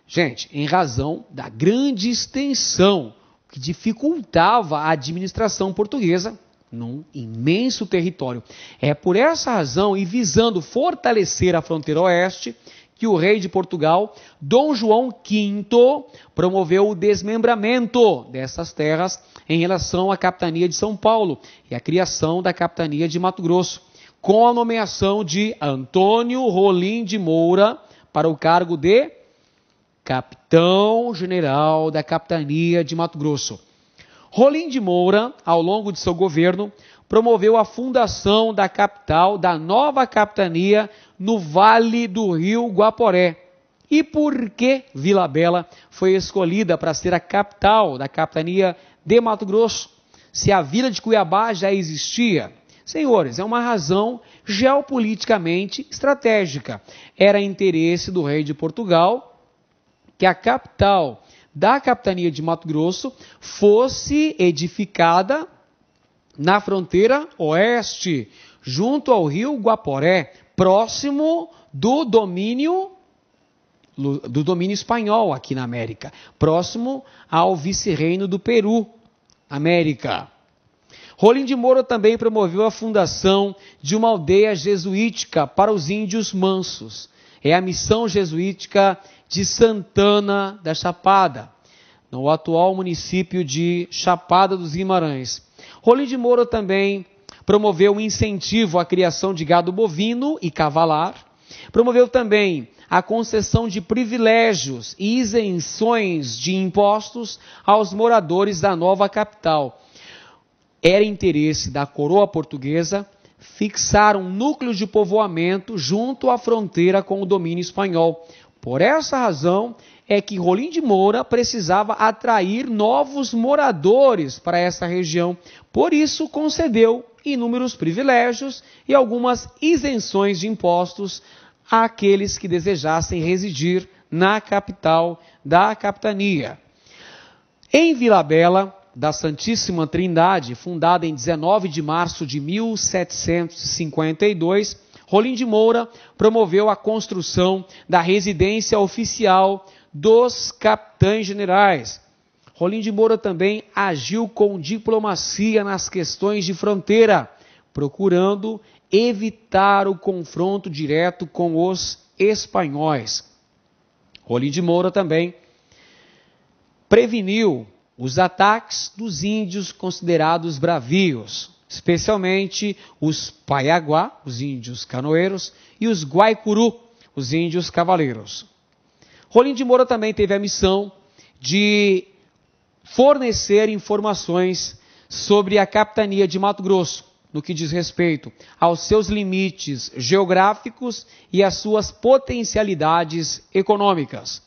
Gente, em razão da grande extensão que dificultava a administração portuguesa num imenso território. É por essa razão, e visando fortalecer a fronteira oeste, que o rei de Portugal, Dom João V, promoveu o desmembramento dessas terras em relação à capitania de São Paulo e a criação da capitania de Mato Grosso, com a nomeação de Antônio Rolim de Moura para o cargo de capitão-general da capitania de Mato Grosso. Rolim de Moura, ao longo de seu governo, promoveu a fundação da capital, da nova capitania, no Vale do Rio Guaporé. E por que Vila Bela foi escolhida para ser a capital da capitania de Mato Grosso, se a vila de Cuiabá já existia? Senhores, é uma razão geopoliticamente estratégica. Era interesse do rei de Portugal que a capital da capitania de Mato Grosso fosse edificada na fronteira oeste, junto ao rio Guaporé, próximo do domínio espanhol aqui na América, próximo ao vice-reino do Peru, América. Rolim de Moura também promoveu a fundação de uma aldeia jesuítica para os índios mansos. É a missão jesuítica de Santana da Chapada, no atual município de Chapada dos Guimarães. Rolim de Moura também promoveu um incentivo à criação de gado bovino e cavalar, promoveu também a concessão de privilégios e isenções de impostos aos moradores da nova capital. Era interesse da coroa portuguesa fixar um núcleo de povoamento junto à fronteira com o domínio espanhol. Por essa razão é que Rolim de Moura precisava atrair novos moradores para essa região. Por isso concedeu inúmeros privilégios e algumas isenções de impostos àqueles que desejassem residir na capital da capitania. Em Vila Bela da Santíssima Trindade, fundada em 19 de março de 1752, Rolim de Moura promoveu a construção da residência oficial dos capitães-generais. Rolim de Moura também agiu com diplomacia nas questões de fronteira, procurando evitar o confronto direto com os espanhóis. Rolim de Moura também preveniu os ataques dos índios considerados bravios, especialmente os Paiaguá, os índios canoeiros, e os Guaicuru, os índios cavaleiros. Rolim de Moura também teve a missão de fornecer informações sobre a capitania de Mato Grosso, no que diz respeito aos seus limites geográficos e às suas potencialidades econômicas.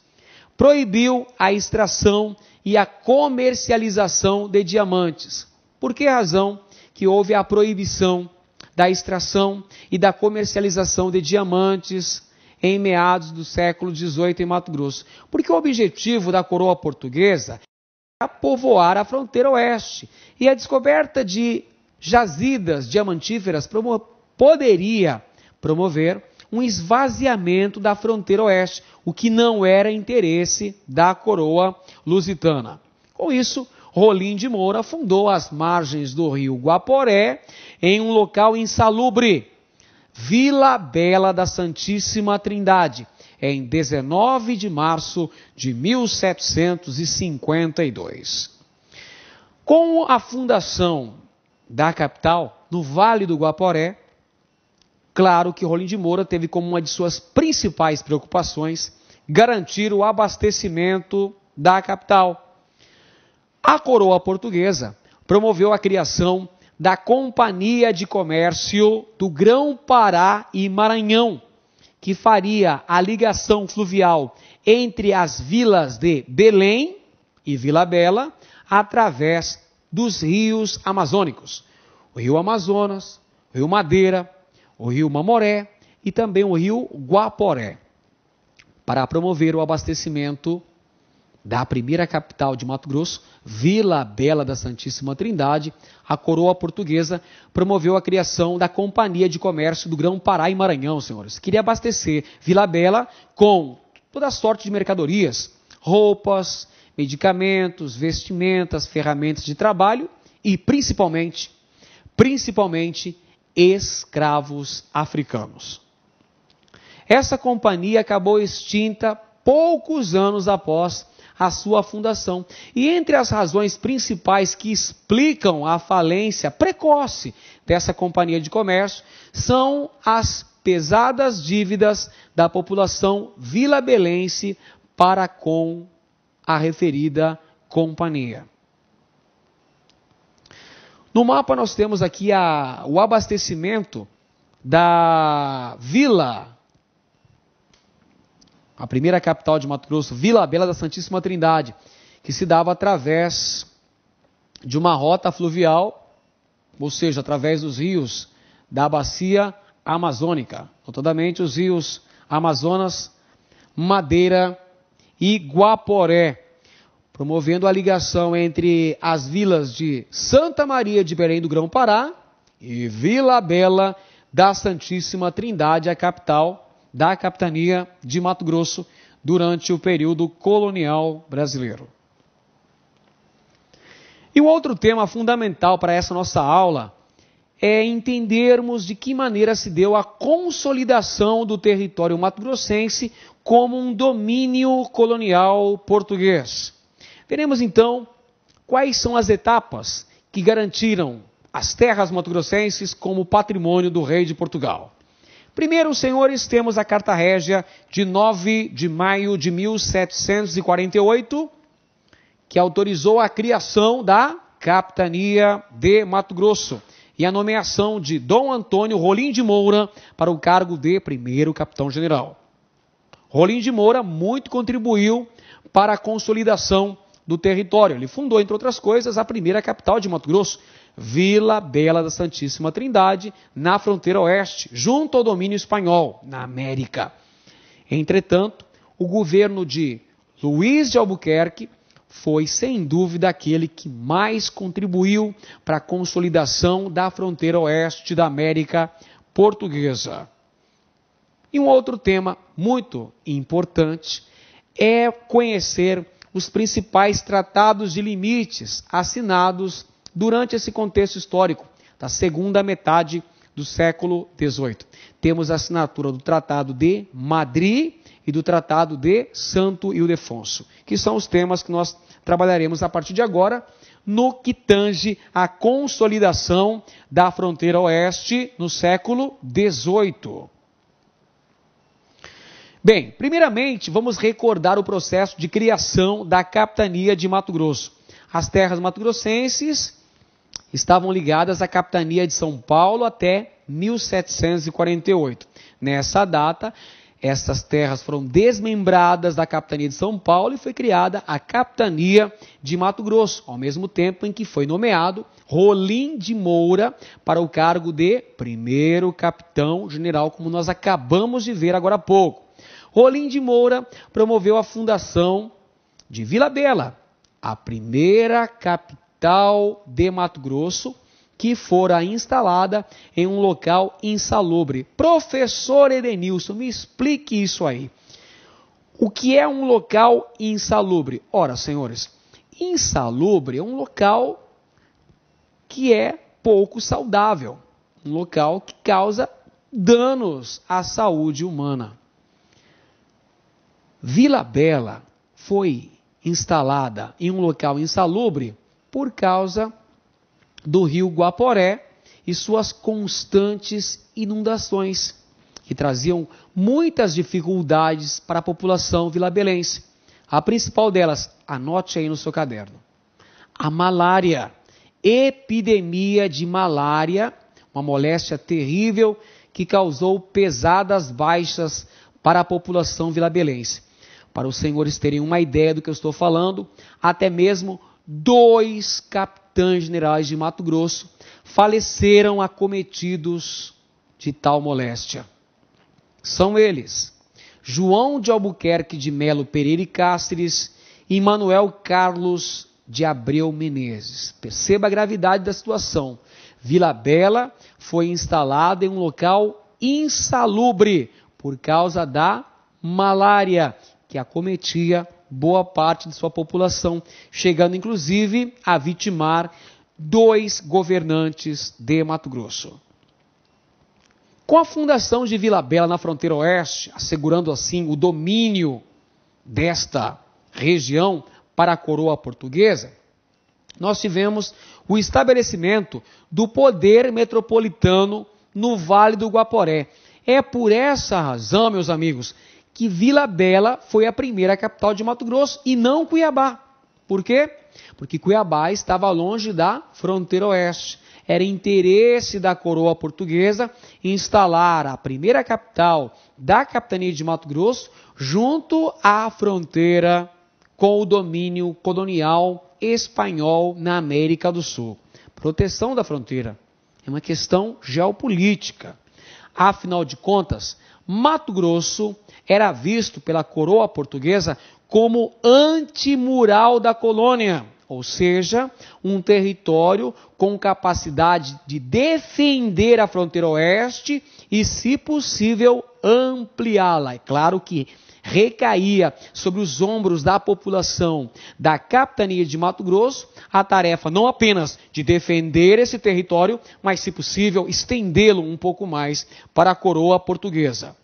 Proibiu a extração e a comercialização de diamantes. Por que razão que houve a proibição da extração e da comercialização de diamantes em meados do século XVIII em Mato Grosso? Porque o objetivo da coroa portuguesa era povoar a fronteira oeste, e a descoberta de jazidas diamantíferas poderia promover um esvaziamento da fronteira oeste, o que não era interesse da coroa lusitana. Com isso, Rolim de Moura fundou às margens do rio Guaporé, em um local insalubre, Vila Bela da Santíssima Trindade, em 19 de março de 1752. Com a fundação da capital, no Vale do Guaporé, claro que Rolim de Moura teve como uma de suas principais preocupações garantir o abastecimento da capital. A coroa portuguesa promoveu a criação da Companhia de Comércio do Grão-Pará e Maranhão, que faria a ligação fluvial entre as vilas de Belém e Vila Bela através dos rios amazônicos. O rio Amazonas, o rio Madeira, o rio Mamoré e também o rio Guaporé, para promover o abastecimento da primeira capital de Mato Grosso, Vila Bela da Santíssima Trindade. A coroa portuguesa promoveu a criação da Companhia de Comércio do Grão-Pará e Maranhão, senhores. Queria abastecer Vila Bela com toda sorte de mercadorias, roupas, medicamentos, vestimentas, ferramentas de trabalho e principalmente escravos africanos. Essa companhia acabou extinta poucos anos após a sua fundação. E entre as razões principais que explicam a falência precoce dessa companhia de comércio são as pesadas dívidas da população vilabelense para com a referida companhia. No mapa nós temos aqui o abastecimento da vila, a primeira capital de Mato Grosso, Vila Bela da Santíssima Trindade, que se dava através de uma rota fluvial, ou seja, através dos rios da bacia amazônica, notadamente os rios Amazonas, Madeira e Guaporé, promovendo a ligação entre as vilas de Santa Maria de Belém do Grão-Pará e Vila Bela da Santíssima Trindade, a capital da capitania de Mato Grosso durante o período colonial brasileiro. E um outro tema fundamental para essa nossa aula é entendermos de que maneira se deu a consolidação do território mato-grossense como um domínio colonial português. Veremos então quais são as etapas que garantiram as terras mato-grossenses como patrimônio do rei de Portugal. Primeiro, senhores, temos a Carta Régia de 9 de maio de 1748, que autorizou a criação da capitania de Mato Grosso e a nomeação de Dom Antônio Rolim de Moura para o cargo de primeiro capitão-general. Rolim de Moura muito contribuiu para a consolidação do território. Ele fundou, entre outras coisas, a primeira capital de Mato Grosso, Vila Bela da Santíssima Trindade, na fronteira oeste, junto ao domínio espanhol, na América. Entretanto, o governo de Luís de Albuquerque foi, sem dúvida, aquele que mais contribuiu para a consolidação da fronteira oeste da América portuguesa. E um outro tema muito importante é conhecer os principais tratados de limites assinados durante esse contexto histórico, da segunda metade do século XVIII. Temos a assinatura do Tratado de Madrid e do Tratado de Santo Ildefonso, que são os temas que nós trabalharemos a partir de agora, no que tange à consolidação da fronteira oeste no século XVIII. Bem, primeiramente, vamos recordar o processo de criação da capitania de Mato Grosso. As terras mato-grossenses estavam ligadas à capitania de São Paulo até 1748. Nessa data, essas terras foram desmembradas da capitania de São Paulo e foi criada a capitania de Mato Grosso, ao mesmo tempo em que foi nomeado Rolim de Moura para o cargo de primeiro capitão-general, como nós acabamos de ver agora há pouco. Rolim de Moura promoveu a fundação de Vila Bela, a primeira capital de Mato Grosso, que fora instalada em um local insalubre. Professor Edenilson, me explique isso aí. O que é um local insalubre? Ora, senhores, insalubre é um local que é pouco saudável, um local que causa danos à saúde humana. Vila Bela foi instalada em um local insalubre por causa do rio Guaporé e suas constantes inundações, que traziam muitas dificuldades para a população vilabelense. A principal delas, anote aí no seu caderno, a malária, epidemia de malária, uma moléstia terrível que causou pesadas baixas para a população vilabelense. Para os senhores terem uma ideia do que eu estou falando, até mesmo 2 capitães generais de Mato Grosso faleceram acometidos de tal moléstia. São eles, João de Albuquerque de Melo Pereira e Cáceres e Manuel Carlos de Abreu Menezes. Perceba a gravidade da situação. Vila Bela foi instalada em um local insalubre por causa da malária, que acometia boa parte de sua população, chegando inclusive a vitimar 2 governantes de Mato Grosso. Com a fundação de Vila Bela na fronteira oeste, assegurando assim o domínio desta região para a coroa portuguesa, nós tivemos o estabelecimento do poder metropolitano no Vale do Guaporé. É por essa razão, meus amigos, que Vila Bela foi a primeira capital de Mato Grosso e não Cuiabá. Por quê? Porque Cuiabá estava longe da fronteira oeste. Era interesse da coroa portuguesa instalar a primeira capital da capitania de Mato Grosso junto à fronteira com o domínio colonial espanhol na América do Sul. Proteção da fronteira é uma questão geopolítica. Afinal de contas, Mato Grosso era visto pela coroa portuguesa como antimural da colônia, ou seja, um território com capacidade de defender a fronteira oeste e, se possível, ampliá-la. É claro que recaía sobre os ombros da população da capitania de Mato Grosso a tarefa não apenas de defender esse território, mas, se possível, estendê-lo um pouco mais para a coroa portuguesa.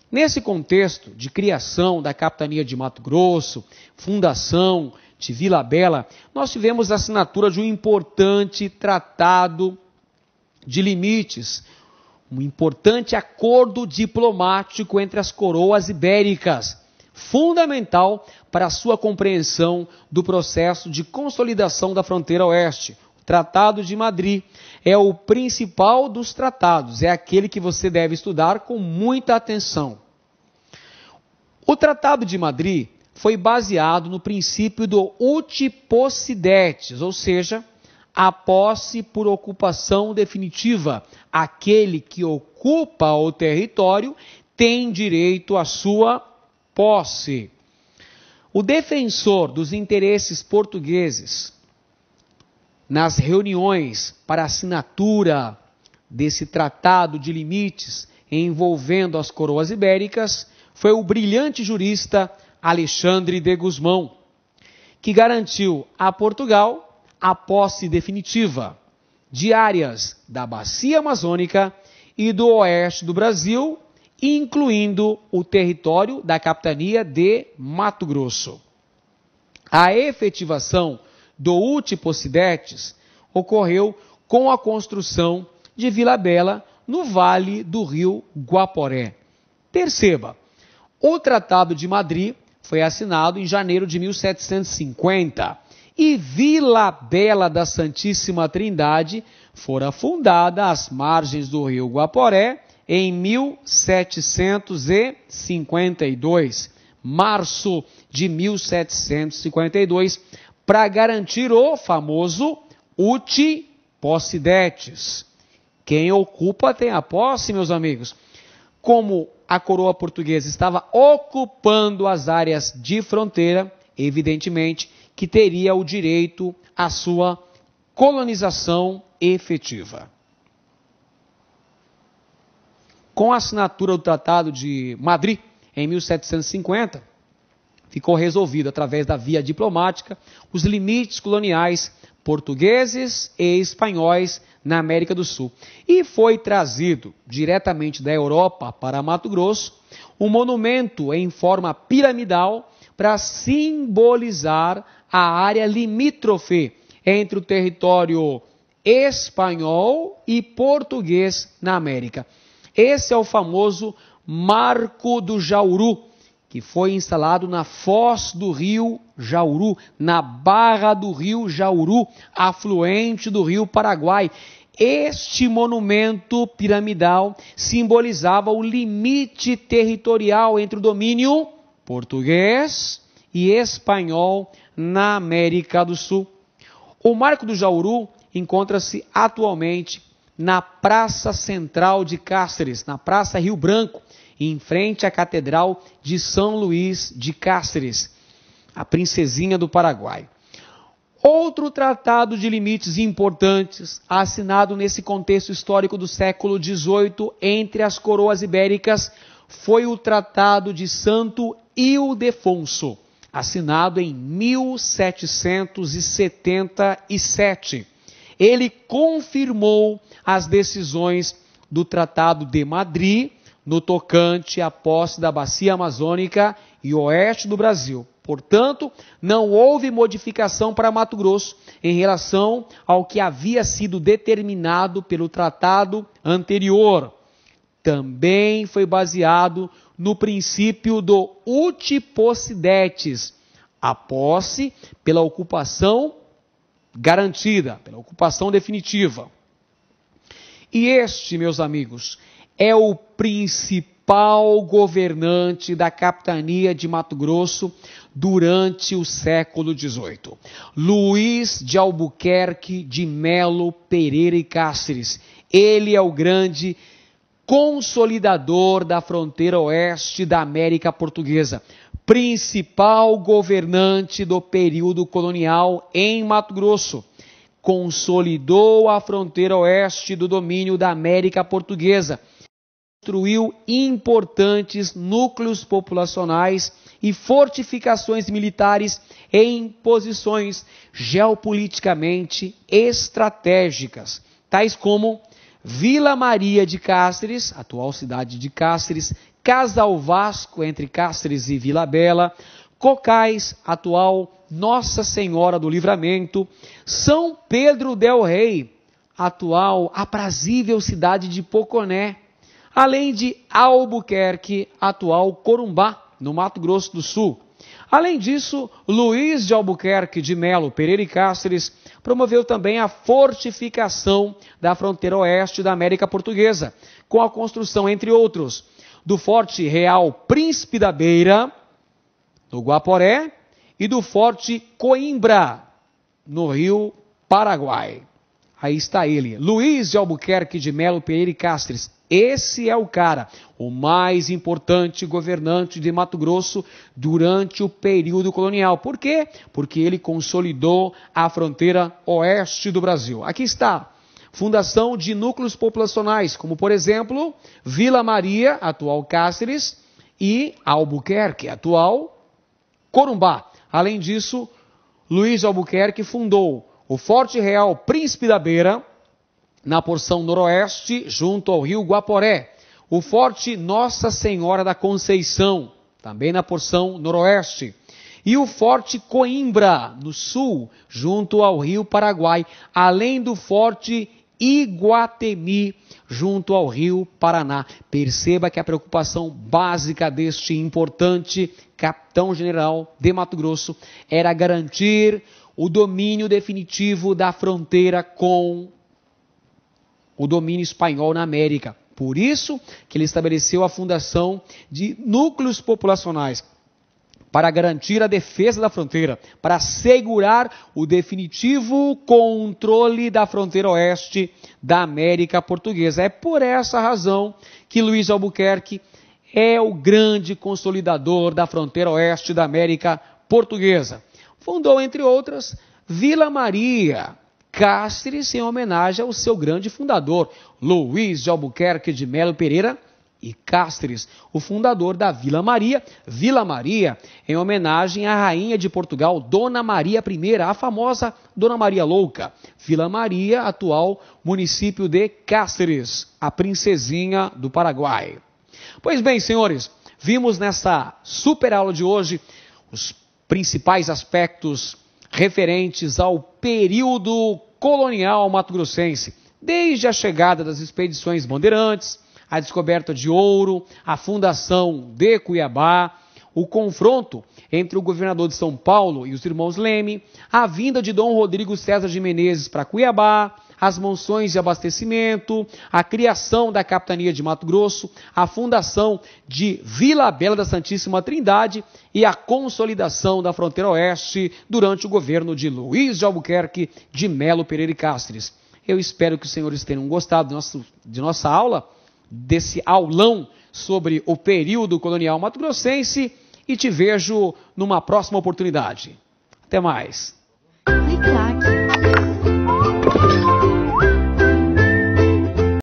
Nesse contexto de criação da capitania de Mato Grosso, fundação de Vila Bela, nós tivemos a assinatura de um importante tratado de limites, um importante acordo diplomático entre as coroas ibéricas, fundamental para a sua compreensão do processo de consolidação da fronteira oeste. O Tratado de Madrid é o principal dos tratados, é aquele que você deve estudar com muita atenção. O Tratado de Madrid foi baseado no princípio do uti possidetis, ou seja, a posse por ocupação definitiva. Aquele que ocupa o território tem direito à sua posse. O defensor dos interesses portugueses, nas reuniões para assinatura desse tratado de limites envolvendo as coroas ibéricas, foi o brilhante jurista Alexandre de Gusmão, que garantiu a Portugal a posse definitiva de áreas da Bacia Amazônica e do oeste do Brasil, incluindo o território da capitania de Mato Grosso. A efetivação do Utiposidetes ocorreu com a construção de Vila Bela no vale do rio Guaporé. Perceba, o Tratado de Madrid foi assinado em janeiro de 1750 e Vila Bela da Santíssima Trindade fora fundada às margens do rio Guaporé em 1752, março de 1752, para garantir o famoso Utiposidetes. Quem ocupa tem a posse, meus amigos. Como a coroa portuguesa estava ocupando as áreas de fronteira, evidentemente que teria o direito à sua colonização efetiva. Com a assinatura do Tratado de Madrid, em 1750, ficou resolvido, através da via diplomática, os limites coloniais portugueses e espanhóis na América do Sul. E foi trazido diretamente da Europa para Mato Grosso um monumento em forma piramidal para simbolizar a área limítrofe entre o território espanhol e português na América. Esse é o famoso Marco do Jauru, que foi instalado na foz do rio Jauru, na barra do rio Jauru, afluente do rio Paraguai. Este monumento piramidal simbolizava o limite territorial entre o domínio português e espanhol na América do Sul. O Marco do Jauru encontra-se atualmente na Praça Central de Cáceres, na Praça Rio Branco, em frente à Catedral de São Luís de Cáceres, a princesinha do Paraguai. Outro tratado de limites importantes, assinado nesse contexto histórico do século XVIII entre as coroas ibéricas, foi o Tratado de Santo Ildefonso, assinado em 1777. Ele confirmou as decisões do Tratado de Madrid no tocante à posse da Bacia Amazônica e oeste do Brasil. Portanto, não houve modificação para Mato Grosso em relação ao que havia sido determinado pelo tratado anterior. Também foi baseado no princípio do Utiposidetes, a posse pela ocupação garantida, pela ocupação definitiva. E este, meus amigos, é o principal governante da capitania de Mato Grosso durante o século XVIII. Luís de Albuquerque de Melo Pereira e Cáceres. Ele é o grande consolidador da fronteira oeste da América Portuguesa, principal governante do período colonial em Mato Grosso. Consolidou a fronteira oeste do domínio da América Portuguesa, construiu importantes núcleos populacionais e fortificações militares em posições geopoliticamente estratégicas, tais como Vila Maria de Cáceres, atual cidade de Cáceres, Casal Vasco, entre Cáceres e Vila Bela, Cocais, atual Nossa Senhora do Livramento, São Pedro del Rei, atual aprazível cidade de Poconé, além de Albuquerque, atual Corumbá, no Mato Grosso do Sul. Além disso, Luís de Albuquerque de Melo Pereira e Cáceres promoveu também a fortificação da fronteira oeste da América Portuguesa, com a construção, entre outros, do Forte Real Príncipe da Beira, no Guaporé, e do Forte Coimbra, no rio Paraguai. Aí está ele, Luís de Albuquerque de Melo Pereira e Cáceres. Esse é o cara, o mais importante governante de Mato Grosso durante o período colonial. Por quê? Porque ele consolidou a fronteira oeste do Brasil. Aqui está, fundação de núcleos populacionais, como por exemplo, Vila Maria, atual Cáceres, e Albuquerque, atual Corumbá. Além disso, Luís de Albuquerque fundou o Forte Real Príncipe da Beira, na porção noroeste, junto ao rio Guaporé. O Forte Nossa Senhora da Conceição, também na porção noroeste. E o Forte Coimbra, no sul, junto ao rio Paraguai, além do Forte Iguatemi, junto ao rio Paraná. Perceba que a preocupação básica deste importante capitão-general de Mato Grosso era garantir o domínio definitivo da fronteira com o domínio espanhol na América. Por isso que ele estabeleceu a fundação de núcleos populacionais para garantir a defesa da fronteira, para assegurar o definitivo controle da fronteira oeste da América Portuguesa. É por essa razão que Luiz de Albuquerque é o grande consolidador da fronteira oeste da América Portuguesa. Fundou, entre outras, Vila Maria, Cáceres, em homenagem ao seu grande fundador, Luiz de Albuquerque de Melo Pereira e Cáceres, o fundador da Vila Maria, em homenagem à rainha de Portugal, Dona Maria I, a famosa Dona Maria Louca. Vila Maria, atual município de Cáceres, a princesinha do Paraguai. Pois bem, senhores, vimos nessa super aula de hoje os principais aspectos referentes ao período colonial mato-grossense, desde a chegada das expedições bandeirantes, a descoberta de ouro, a fundação de Cuiabá, o confronto entre o governador de São Paulo e os irmãos Leme, a vinda de Dom Rodrigo César de Menezes para Cuiabá, as monções de abastecimento, a criação da capitania de Mato Grosso, a fundação de Vila Bela da Santíssima Trindade e a consolidação da fronteira oeste durante o governo de Luiz de Albuquerque de Melo Pereira e Cáceres. Eu espero que os senhores tenham gostado de nossa aula, desse aulão sobre o período colonial mato-grossense, e te vejo numa próxima oportunidade. Até mais!